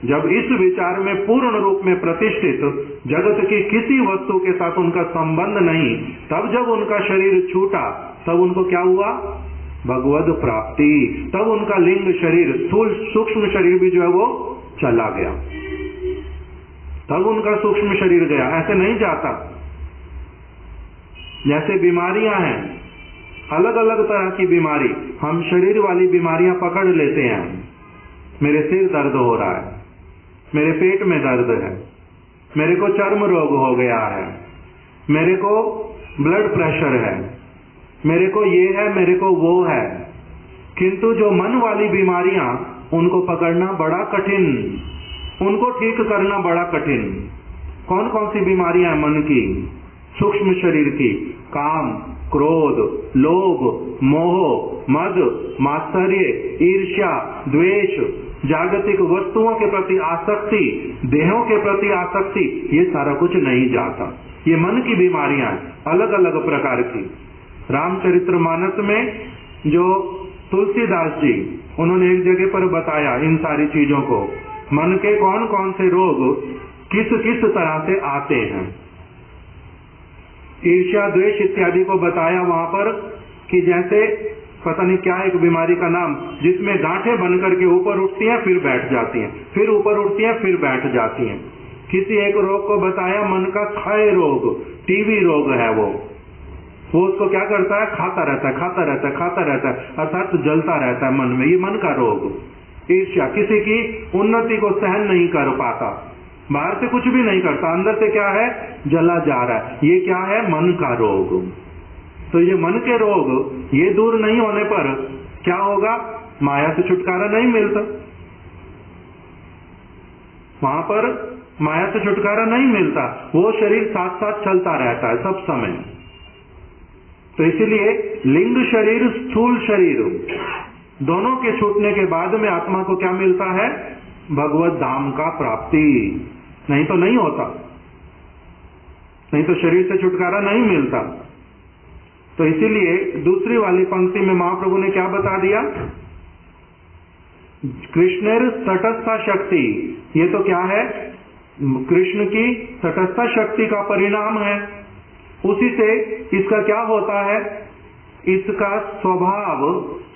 जब इस विचार में पूर्ण रूप में प्रतिष्ठित, जगत की किसी वस्तु के साथ उनका संबंध नहीं, तब जब उनका शरीर छूटा, तब उनको क्या हुआ? भगवद प्राप्ति। तब उनका लिंग शरीर, स्थूल सूक्ष्म शरीर भी जो है वो चला गया, तब उनका सूक्ष्म शरीर गया। ऐसे नहीं जाता। जैसे बीमारियां हैं, अलग अलग तरह की बीमारी, हम शरीर वाली बीमारियां पकड़ लेते हैं। मेरे सिर दर्द हो रहा है, मेरे पेट में दर्द है, मेरे को चर्म रोग हो गया है, मेरे को ब्लड प्रेशर है, मेरे को ये है, मेरे को वो है। किंतु जो मन वाली बीमारियां, उनको पकड़ना बड़ा कठिन, उनको ठीक करना बड़ा कठिन। कौन कौन सी बीमारियां हैं मन की? सूक्ष्म शरीर की, काम, क्रोध, लोभ, मोह, मद, मात्सर्य, ईर्ष्या, द्वेष, जागतिक वस्तुओं के प्रति आसक्ति, देहों के प्रति आसक्ति, ये सारा कुछ नहीं जाता। ये मन की बीमारियां अलग अलग प्रकार की। रामचरितमानस में जो तुलसीदास जी, उन्होंने एक जगह पर बताया इन सारी चीजों को मन के कौन कौन से रोग किस किस तरह से आते हैं। ईर्ष्या द्वेष इत्यादि को बताया वहां पर कि जैसे पता नहीं क्या एक बीमारी का नाम, जिसमें गांठें बन करके ऊपर उठती हैं फिर बैठ जाती हैं, फिर ऊपर उठती हैं फिर बैठ जाती हैं। किसी एक रोग को बताया मन का क्षय रोग, टीबी रोग है वो उसको क्या करता है, खाता रहता है खाता रहता है खाता रहता है, अर्थात जलता रहता है मन में, ये मन का रोग। ईर्ष्या, किसी की उन्नति को सहन नहीं कर पाता, बाहर से कुछ भी नहीं करता, अंदर से क्या है, जला जा रहा है, ये क्या है, मन का रोग। तो ये मन के रोग ये दूर नहीं होने पर क्या होगा, माया से छुटकारा नहीं मिलता, वहां पर माया से छुटकारा नहीं मिलता, वो शरीर साथ साथ चलता रहता है सब समय। तो इसीलिए लिंग शरीर स्थूल शरीर दोनों के छूटने के बाद में आत्मा को क्या मिलता है, भगवत धाम का प्राप्ति, नहीं तो नहीं होता, नहीं तो शरीर से छुटकारा नहीं मिलता। तो इसीलिए दूसरी वाली पंक्ति में महाप्रभु ने क्या बता दिया, कृष्णेर तटस्था शक्ति, ये तो क्या है, कृष्ण की तटस्था शक्ति का परिणाम है। उसी से इसका क्या होता है, इसका स्वभाव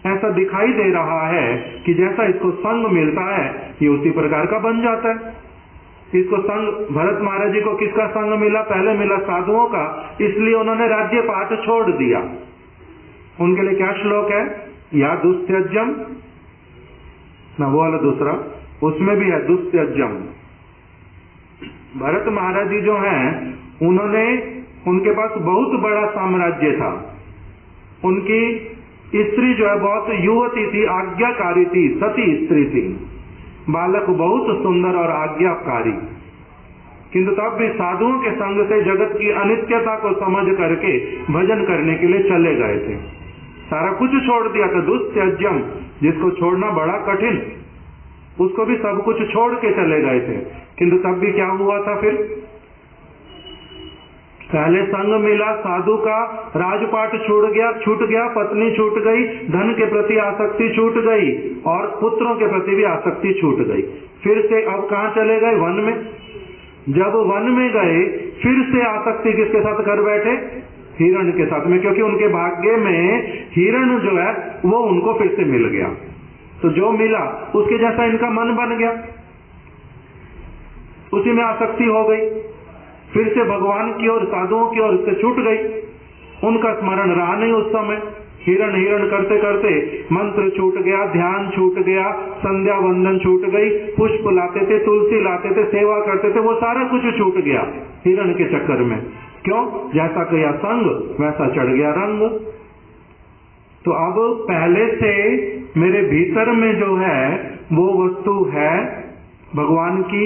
ऐसा दिखाई दे रहा है कि जैसा इसको संग मिलता है ये उसी प्रकार का बन जाता है। इसको संग, भरत महाराज जी को किसका संग मिला, पहले मिला साधुओं का, इसलिए उन्होंने राज्य पाठ छोड़ दिया। उनके लिए क्या श्लोक है, या दुस्त्यज्यम, ना वो वाला दूसरा, उसमें भी है दुस्त्यज्यम। भरत महाराज जी जो हैं उन्होंने, उनके पास बहुत बड़ा साम्राज्य था, उनकी स्त्री जो है बहुत युवती थी, आज्ञाकारी थी, सती स्त्री थी, बालक बहुत सुंदर और आज्ञाकारी, किंतु तब भी साधुओं के संग से जगत की अनित्यता को समझ करके भजन करने के लिए चले गए थे, सारा कुछ छोड़ दिया था। दुस्त्यज्यम, जिसको छोड़ना बड़ा कठिन, उसको भी सब कुछ छोड़ के चले गए थे, किंतु तब भी क्या हुआ था, फिर पहले संग मिला साधु का, राजपाट छूट गया, पत्नी छूट गई, धन के प्रति आसक्ति छूट गई और पुत्रों के प्रति भी आसक्ति छूट गई। फिर से अब कहाँ चले गए, वन में। जब वन में गए फिर से आसक्ति किसके साथ कर बैठे, हिरण के साथ में, क्योंकि उनके भाग्य में हिरण जो है वो उनको फिर से मिल गया। तो जो मिला उसके जैसा इनका मन बन गया, उसी में आसक्ति हो गई, फिर से भगवान की ओर, साधुओं की ओर से छूट गई, उनका स्मरण रहा नहीं उस समय। हिरण हिरण करते करते मंत्र छूट गया, ध्यान छूट गया, संध्या वंदन छूट गई, पुष्प लाते थे, तुलसी लाते थे, सेवा करते थे, वो सारा कुछ छूट गया हिरण के चक्कर में। क्यों, जैसा किया संग वैसा चढ़ गया रंग। तो अब पहले से मेरे भीतर में जो है वो वस्तु है भगवान की।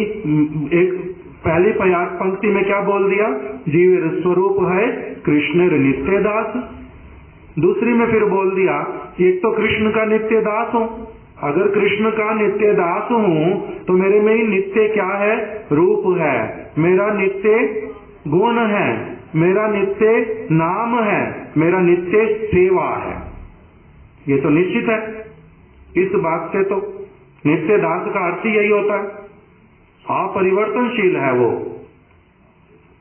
एक पहली पंक्ति में क्या बोल दिया, जीव स्वरूप है कृष्ण नित्य दास। दूसरी में फिर बोल दिया, एक तो कृष्ण का नित्य दास हूं, अगर कृष्ण का नित्य दास हूं तो मेरे में ही नित्य क्या है, रूप है, मेरा नित्य गुण है, मेरा नित्य नाम है, मेरा नित्य सेवा है। ये तो निश्चित है, इस बात से तो नित्य दास का अर्थ यही होता है, अपरिवर्तनशील है वो।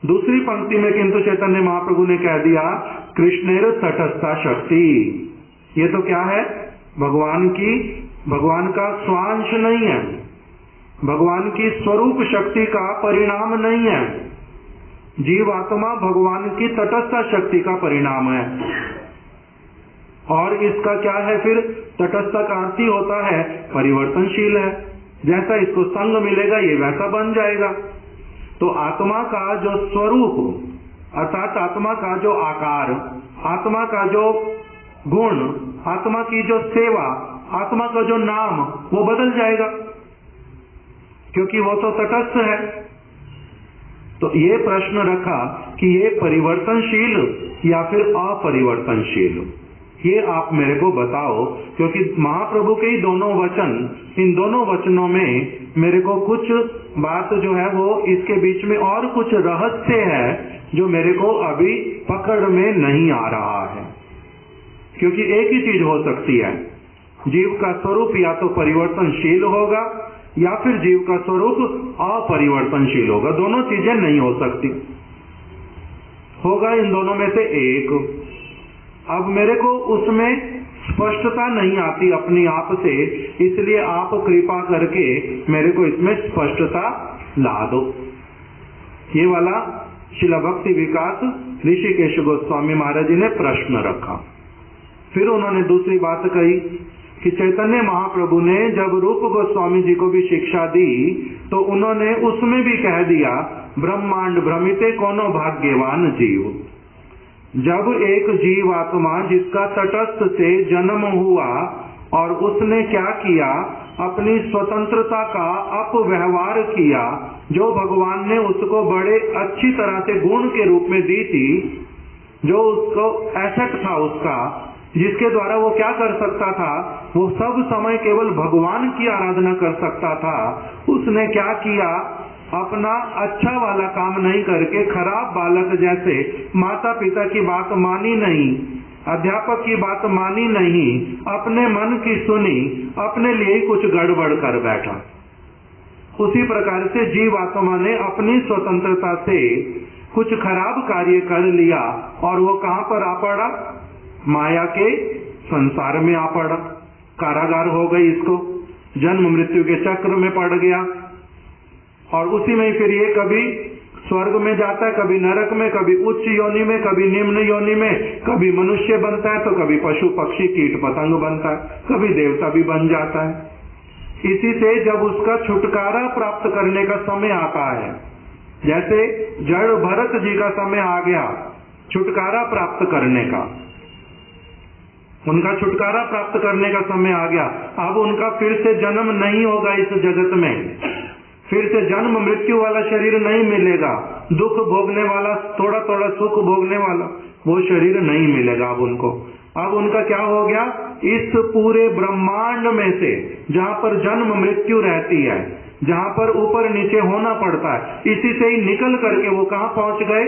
दूसरी पंक्ति में किंतु चैतन्य महाप्रभु ने कह दिया, कृष्णेर तटस्था शक्ति। ये तो क्या है, भगवान का स्वांश नहीं है, भगवान की स्वरूप शक्ति का परिणाम नहीं है। जीवात्मा भगवान की तटस्थ शक्ति का परिणाम है। और इसका क्या है फिर, तटस्थ का अर्थ ही होता है परिवर्तनशील है, जैसा इसको संग मिलेगा ये वैसा बन जाएगा। तो आत्मा का जो स्वरूप अर्थात आत्मा का जो आकार, आत्मा का जो गुण, आत्मा की जो सेवा, आत्मा का जो नाम, वो बदल जाएगा, क्योंकि वो तो तटस्थ है। तो ये प्रश्न रखा कि ये परिवर्तनशील या फिर अपरिवर्तनशील, ये आप मेरे को बताओ, क्योंकि महाप्रभु के ही दोनों वचन, इन दोनों वचनों में मेरे को कुछ बात जो है वो इसके बीच में और कुछ रहस्य है जो मेरे को अभी पकड़ में नहीं आ रहा है। क्योंकि एक ही चीज हो सकती है, जीव का स्वरूप या तो परिवर्तनशील होगा या फिर जीव का स्वरूप अपरिवर्तनशील होगा। दोनों चीजें नहीं हो सकती, होगा इन दोनों में से एक। अब मेरे को उसमें स्पष्टता नहीं आती अपनी आप से, इसलिए आप कृपा करके मेरे को इसमें स्पष्टता ला दो। ये वाला शिला भक्ति विकास ऋषिकेश गोस्वामी महाराज जी ने प्रश्न रखा। फिर उन्होंने दूसरी बात कही कि चैतन्य महाप्रभु ने जब रूप गोस्वामी जी को भी शिक्षा दी तो उन्होंने उसमें भी कह दिया, ब्रह्मांड भ्रमिते कोनो भाग्यवान जीव। जब एक जीव आत्मा जिसका तटस्थ से जन्म हुआ और उसने क्या किया, अपनी स्वतंत्रता का अपव्यवहार किया, जो भगवान ने उसको बड़े अच्छी तरह से गुण के रूप में दी थी, जो उसको एसेट था उसका, जिसके द्वारा वो क्या कर सकता था, वो सब समय केवल भगवान की आराधना कर सकता था। उसने क्या किया, अपना अच्छा वाला काम नहीं करके खराब बालक जैसे माता पिता की बात मानी नहीं, अध्यापक की बात मानी नहीं, अपने मन की सुनी, अपने लिए ही कुछ गड़बड़ कर बैठा। उसी प्रकार से जीव आत्मा ने अपनी स्वतंत्रता से कुछ खराब कार्य कर लिया और वो कहां पर आ पड़ा, माया के संसार में आ पड़ा, कारागार हो गई, इसको जन्म मृत्यु के चक्र में पड़ गया। और उसी में फिर ये कभी स्वर्ग में जाता है, कभी नरक में, कभी उच्च योनि में, कभी निम्न योनि में, कभी मनुष्य बनता है तो कभी पशु पक्षी कीट पतंग बनता है, कभी देवता भी बन जाता है। इसी से जब उसका छुटकारा प्राप्त करने का समय आता है, जैसे जड़ भरत जी का समय आ गया छुटकारा प्राप्त करने का, उनका छुटकारा प्राप्त करने का समय आ गया। अब उनका फिर से जन्म नहीं होगा इस जगत में, फिर से जन्म मृत्यु वाला शरीर नहीं मिलेगा, दुख भोगने वाला, थोड़ा थोड़ा सुख भोगने वाला वो शरीर नहीं मिलेगा अब उनको। अब उनका क्या हो गया, इस पूरे ब्रह्मांड में से जहाँ पर जन्म मृत्यु रहती है, जहाँ पर ऊपर नीचे होना पड़ता है, इसी से ही निकल करके वो कहाँ पहुंच गए,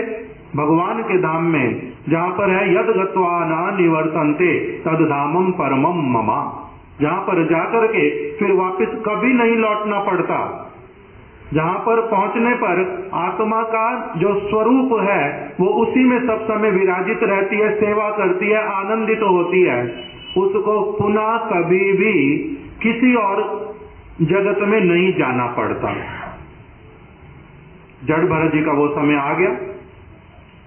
भगवान के धाम में, जहाँ पर है यद गत्वा न निवर्तन्ते तद धामम परमम ममा, जहाँ पर जाकर के फिर वापस कभी नहीं लौटना पड़ता, जहाँ पर पहुंचने पर आत्मा का जो स्वरूप है वो उसी में सब समय विराजित रहती है, सेवा करती है, आनंदित होती है। उसको पुनः कभी भी किसी और जगत में नहीं जाना पड़ता। जड़ भरत जी का वो समय आ गया,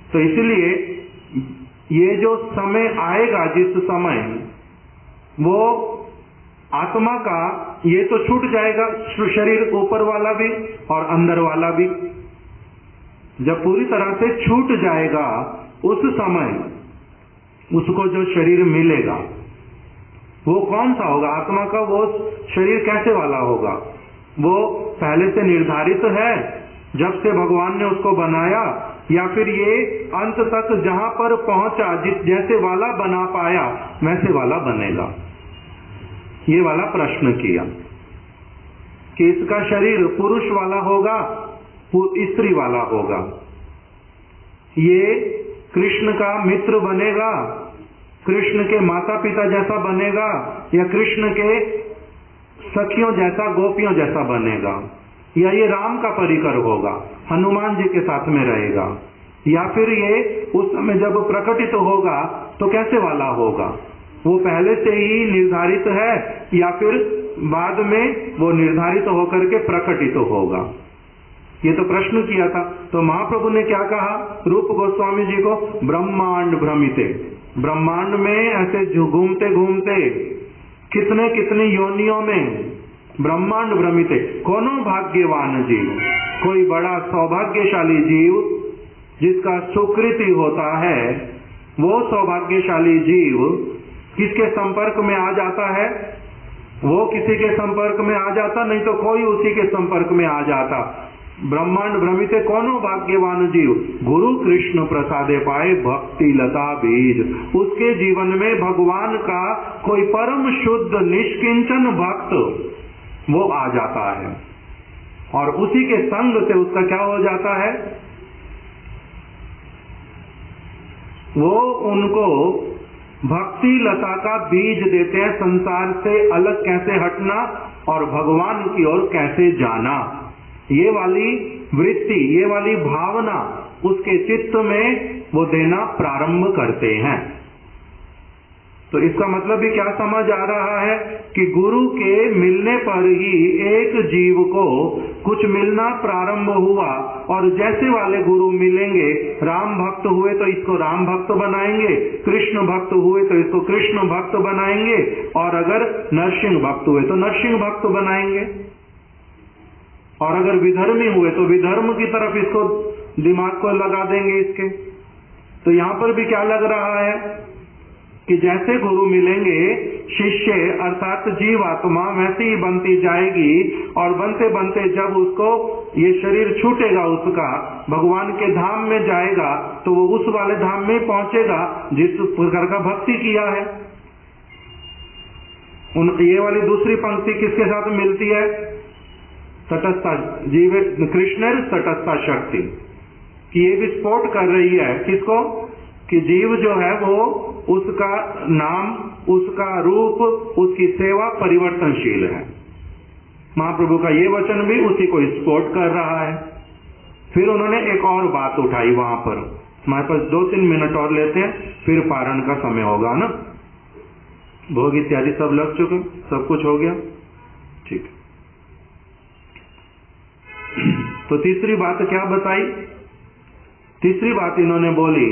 तो इसलिए ये जो समय आएगा, जिस समय वो आत्मा का ये तो छूट जाएगा, शरीर ऊपर वाला भी और अंदर वाला भी जब पूरी तरह से छूट जाएगा, उस समय उसको जो शरीर मिलेगा वो कौन सा होगा, आत्मा का वो शरीर कैसे वाला होगा, वो पहले से निर्धारित है जब से भगवान ने उसको बनाया, या फिर ये अंत तक जहां पर पहुंचा जैसे वाला बना पाया वैसे वाला बनेगा। ये वाला प्रश्न किया कि इसका शरीर पुरुष वाला होगा, स्त्री वाला होगा, ये कृष्ण का मित्र बनेगा, कृष्ण के माता पिता जैसा बनेगा, या कृष्ण के सखियों जैसा, गोपियों जैसा बनेगा, या ये राम का परिकर होगा, हनुमान जी के साथ में रहेगा, या फिर ये उस समय जब प्रकटित होगा तो कैसे वाला होगा, वो पहले से ही निर्धारित है या फिर बाद में वो निर्धारित होकर के प्रकटित होगा। ये तो प्रश्न किया था। तो महाप्रभु ने क्या कहा रूप गोस्वामी जी को, ब्रह्मांड भ्रमिते, ब्रह्मांड में ऐसे घूमते घूमते कितने कितनी योनियों में ब्रह्मांड भ्रमिते, कोनो भाग्यवान जीव, कोई बड़ा सौभाग्यशाली जीव जिसका सुकृति होता है, वो सौभाग्यशाली जीव किसके संपर्क में आ जाता है, वो किसी के संपर्क में आ जाता, नहीं तो कोई उसी के संपर्क में आ जाता। ब्रह्मांड भ्रमिते कोनो भाग्यवान जीव, गुरु कृष्ण प्रसादे पाए भक्ति लता बीज, उसके जीवन में भगवान का कोई परम शुद्ध निष्किंचन भक्त वो आ जाता है, और उसी के संग से उसका क्या हो जाता है, वो उनको भक्ति लता का बीज देते हैं, संसार से अलग कैसे हटना और भगवान की ओर कैसे जाना, ये वाली वृत्ति, ये वाली भावना उसके चित्त में वो देना प्रारंभ करते हैं। तो इसका मतलब भी क्या समझ आ रहा है कि गुरु के मिलने पर ही एक जीव को कुछ मिलना प्रारंभ हुआ, और जैसे वाले गुरु मिलेंगे, राम भक्त हुए तो इसको राम भक्त बनाएंगे, कृष्ण भक्त हुए तो इसको कृष्ण भक्त बनाएंगे, और अगर नरसिंह भक्त हुए तो नरसिंह भक्त बनाएंगे, और अगर विधर्मी हुए तो विधर्म की तरफ इसको दिमाग को लगा देंगे इसके। तो यहाँ पर भी क्या लग रहा है कि जैसे गुरु मिलेंगे, शिष्य अर्थात जीवात्मा वैसे ही बनती जाएगी, और बनते बनते जब उसको ये शरीर छूटेगा, उसका भगवान के धाम में जाएगा, तो वो उस वाले धाम में पहुंचेगा जिस प्रकार का भक्ति किया है। ये वाली दूसरी पंक्ति किसके साथ मिलती है? तटस्था जीव कृष्ण तटस्था शक्ति, कि ये भी स्पोर्ट कर रही है किसको? कि जीव जो है वो उसका नाम, उसका रूप, उसकी सेवा परिवर्तनशील है। महाप्रभु का ये वचन भी उसी को स्पोर्ट कर रहा है। फिर उन्होंने एक और बात उठाई वहां पर, हमारे पास 2-3 मिनट और लेते हैं, फिर पारण का समय होगा ना। भोग इत्यादि सब लग चुके, सब कुछ हो गया, ठीक। तो तीसरी बात क्या बताई? तीसरी बात इन्होंने बोली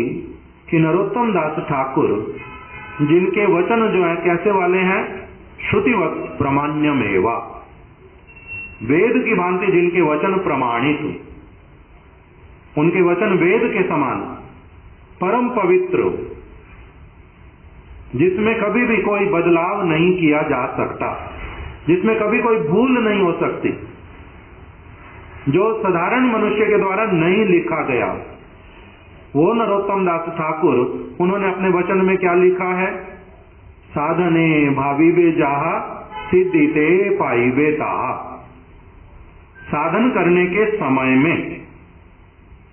कि नरोत्तम दास ठाकुर, जिनके वचन जो है कैसे वाले हैं? श्रुतिवत प्रमाण्यमेवा, वेद की भांति जिनके वचन प्रमाणित, उनके वचन वेद के समान, परम पवित्र, जिसमें कभी भी कोई बदलाव नहीं किया जा सकता, जिसमें कभी कोई भूल नहीं हो सकती, जो साधारण मनुष्य के द्वारा नहीं लिखा गया, वो नरोत्तम दास ठाकुर, उन्होंने अपने वचन में क्या लिखा है? साधने भाविबे जाहा सिद्धिते पाइबे ताहा। साधन करने के समय में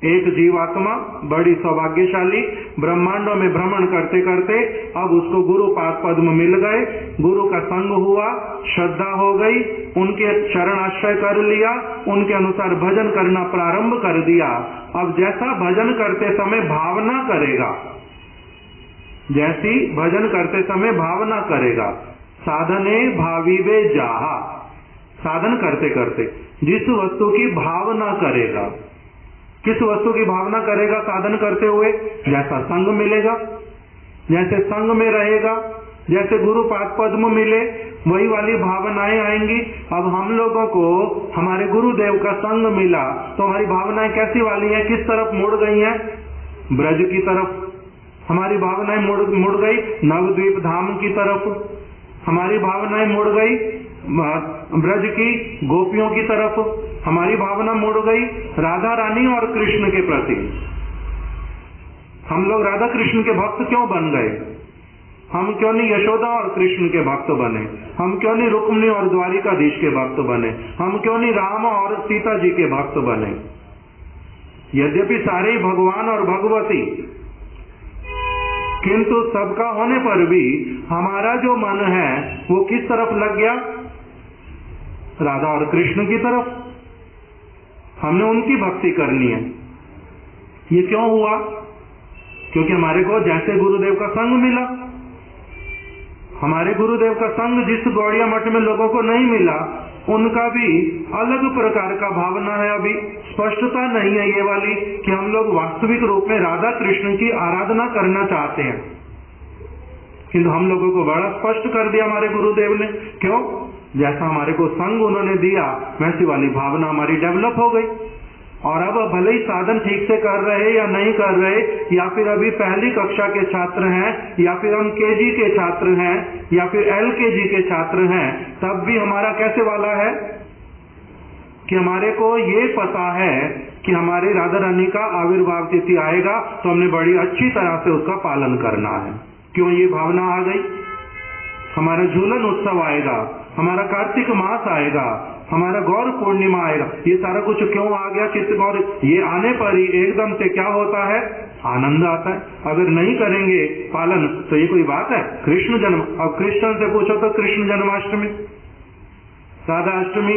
एक जीवात्मा बड़ी सौभाग्यशाली, ब्रह्मांडों में भ्रमण करते करते अब उसको गुरु पाद पद्म मिल गए, गुरु का संग हुआ, श्रद्धा हो गई, उनके शरण आश्रय कर लिया, उनके अनुसार भजन करना प्रारंभ कर दिया। अब जैसा भजन करते समय भावना करेगा, जैसी भजन करते समय भावना करेगा, साधने भाविबे जाहा, साधन करते करते जिस वस्तु की भावना करेगा, किस वस्तु की भावना करेगा साधन करते हुए? जैसा संग मिलेगा, जैसे संग में रहेगा, जैसे गुरु पाद पद्म मिले, वही वाली भावनाएं आएंगी। अब हम लोगों को हमारे गुरुदेव का संग मिला तो हमारी भावनाएं कैसी वाली हैं? किस तरफ मुड़ गई हैं? ब्रज की तरफ हमारी भावनाएं मुड़ गई, नवद्वीप धाम की तरफ हमारी भावनाएं मुड़ गई, ब्रज की गोपियों की तरफ हमारी भावना मुड़ गई, राधा रानी और कृष्ण के प्रति। हम लोग राधा कृष्ण के भक्त क्यों बन गए? हम क्यों नहीं यशोदा और कृष्ण के भक्त बने? हम क्यों नहीं रुक्मिणी और द्वारिकाधीश के भक्त बने? हम क्यों नहीं राम और सीता जी के भक्त बने? यद्यपि सारे भगवान और भगवती, किंतु सबका होने पर भी हमारा जो मन है वो किस तरफ लग गया? राधा और कृष्ण की तरफ। हमने उनकी भक्ति करनी है। ये क्यों हुआ? क्योंकि हमारे को जैसे गुरुदेव का संग मिला, हमारे गुरुदेव का संग जिस गौड़िया मठ में लोगों को नहीं मिला, उनका भी अलग प्रकार का भावना है। अभी स्पष्टता नहीं है ये वाली कि हम लोग वास्तविक रूप में राधा कृष्ण की आराधना करना चाहते हैं, किंतु हम लोगों को बड़ा स्पष्ट कर दिया हमारे गुरुदेव ने। क्यों? जैसा हमारे को संग उन्होंने दिया वैसी वाली भावना हमारी डेवलप हो गई। और अब भले ही साधन ठीक से कर रहे या नहीं कर रहे, या फिर अभी पहली कक्षा के छात्र हैं, या फिर हम केजी के छात्र हैं, या फिर एलकेजी के छात्र हैं, तब भी हमारा कैसे वाला है कि हमारे को ये पता है कि हमारी राधा रानी का आविर्भाव तिथि आएगा तो हमने बड़ी अच्छी तरह से उसका पालन करना है। क्यों ये भावना आ गई? हमारा झूलन उत्सव आएगा, हमारा कार्तिक मास आएगा, हमारा गौर पूर्णिमा आएगा, ये सारा कुछ क्यों आ गया? किस गौर? ये आने पर ही एकदम से क्या होता है? आनंद आता है। अगर नहीं करेंगे पालन तो ये कोई बात है? कृष्ण जन्म, अब कृष्ण से पूछो तो कृष्ण जन्माष्टमी, राधा अष्टमी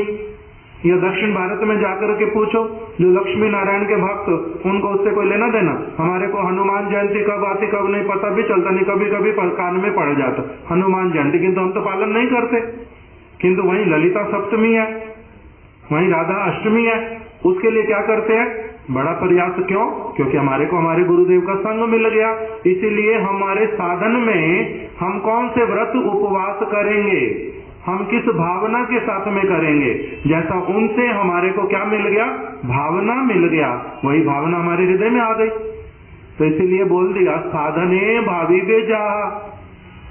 या दक्षिण भारत में जाकर के पूछो, जो लक्ष्मी नारायण के भक्त, उनको उससे कोई लेना देना। हमारे को हनुमान जयंती कब आती कब नहीं पता भी चलता नहीं, कभी कभी कान में पड़ जाता हनुमान जयंती, किंतु हम तो पालन नहीं करते। किंतु वहीं ललिता सप्तमी है, वहीं राधा अष्टमी है, उसके लिए क्या करते हैं, बड़ा प्रयास। क्यों? क्योंकि हमारे को हमारे गुरुदेव का संग मिल गया। इसीलिए हमारे साधन में हम कौन से व्रत उपवास करेंगे, हम किस भावना के साथ में करेंगे। जैसा उनसे हमारे को क्या मिल गया, भावना मिल गया, वही भावना हमारे हृदय में आ गई। तो इसीलिए बोल दिया साधने भावी बेजा।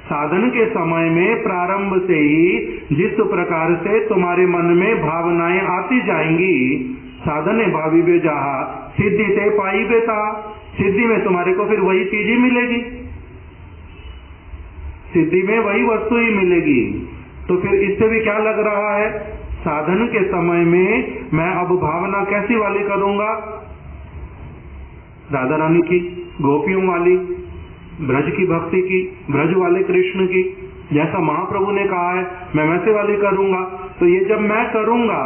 साधन के समय में प्रारंभ से ही जिस प्रकार से तुम्हारे मन में भावनाएं आती जाएंगी, साधने भावी बेजा सिद्धि से पाई बेता, सिद्धि में तुम्हारे को फिर वही चीज ही मिलेगी, सिद्धि में वही वस्तु ही मिलेगी। तो फिर इससे भी क्या लग रहा है, साधन के समय में मैं अब भावना कैसी वाली करूंगा, राधा रानी की, गोपियों वाली, ब्रज की भक्ति की, ब्रज वाले कृष्ण की, जैसा महाप्रभु ने कहा है मैं वैसे वाली करूंगा। तो ये जब मैं करूंगा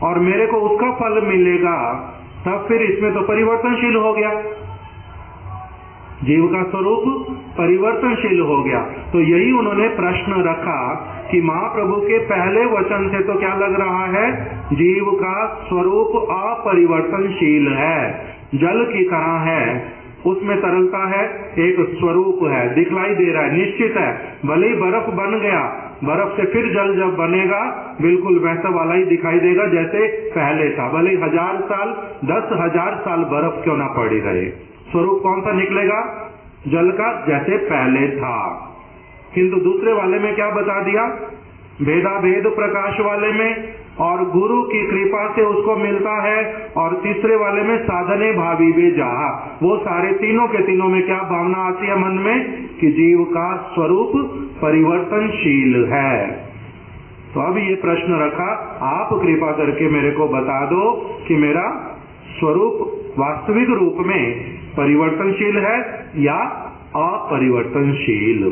और मेरे को उसका फल मिलेगा, तब फिर इसमें तो परिवर्तनशील हो गया, जीव का स्वरूप परिवर्तनशील हो गया। तो यही उन्होंने प्रश्न रखा कि महाप्रभु के पहले वचन से तो क्या लग रहा है, जीव का स्वरूप अपरिवर्तनशील है, जल की तरह है, उसमें तरलता है, एक स्वरूप है, दिखलाई दे रहा है, निश्चित है। भले ही बर्फ बन गया, बर्फ से फिर जल जब बनेगा बिल्कुल वैसा वाला ही दिखाई देगा जैसे पहले था, भले ही 1000 साल 10,000 साल बर्फ क्यों ना पड़ी रहे, स्वरूप कौन सा निकलेगा, जल का, जैसे पहले था। किंतु दूसरे वाले में क्या बता दिया, भेदा भेद प्रकाश वाले में और गुरु की कृपा से उसको मिलता है, और तीसरे वाले में साधने भावी बेजा, वो सारे तीनों के तीनों में क्या भावना आती है मन में कि जीव का स्वरूप परिवर्तनशील है। तो अब ये प्रश्न रखा, आप कृपा करके मेरे को बता दो कि मेरा स्वरूप वास्तविक रूप में परिवर्तनशील है या अपरिवर्तनशील।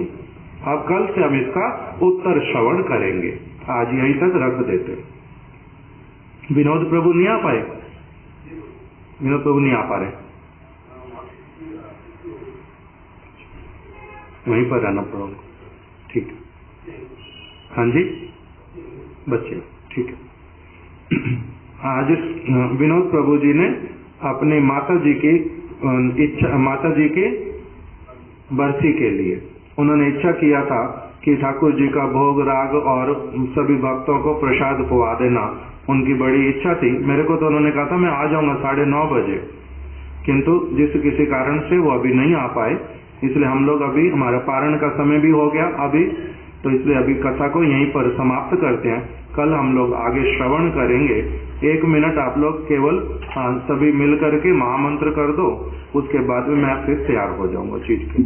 अब कल से हम इसका उत्तर श्रवण करेंगे, आज यहीं तक रख देते। विनोद प्रभु नहीं आ पाए, विनोद प्रभु नहीं आ पा रहे, वहीं पर रहना पड़ेगा, ठीक है। हाँ जी बच्चे, ठीक है। आज विनोद प्रभु जी ने अपने माता जी की इच्छा, माता जी के बरसी के लिए उन्होंने इच्छा किया था कि ठाकुर जी का भोग राग और सभी भक्तों को प्रसाद पवा देना, उनकी बड़ी इच्छा थी। मेरे को तो उन्होंने कहा था मैं आ जाऊंगा 9:30 बजे, किंतु जिस किसी कारण से वो अभी नहीं आ पाए, इसलिए हम लोग अभी, हमारा पारण का समय भी हो गया अभी, तो इसलिए अभी कथा को यहीं पर समाप्त करते हैं। कल हम लोग आगे श्रवण करेंगे। 1 मिनट आप लोग केवल सभी मिल करके महामंत्र कर दो, उसके बाद में मैं फिर तैयार हो जाऊंगा चीज के।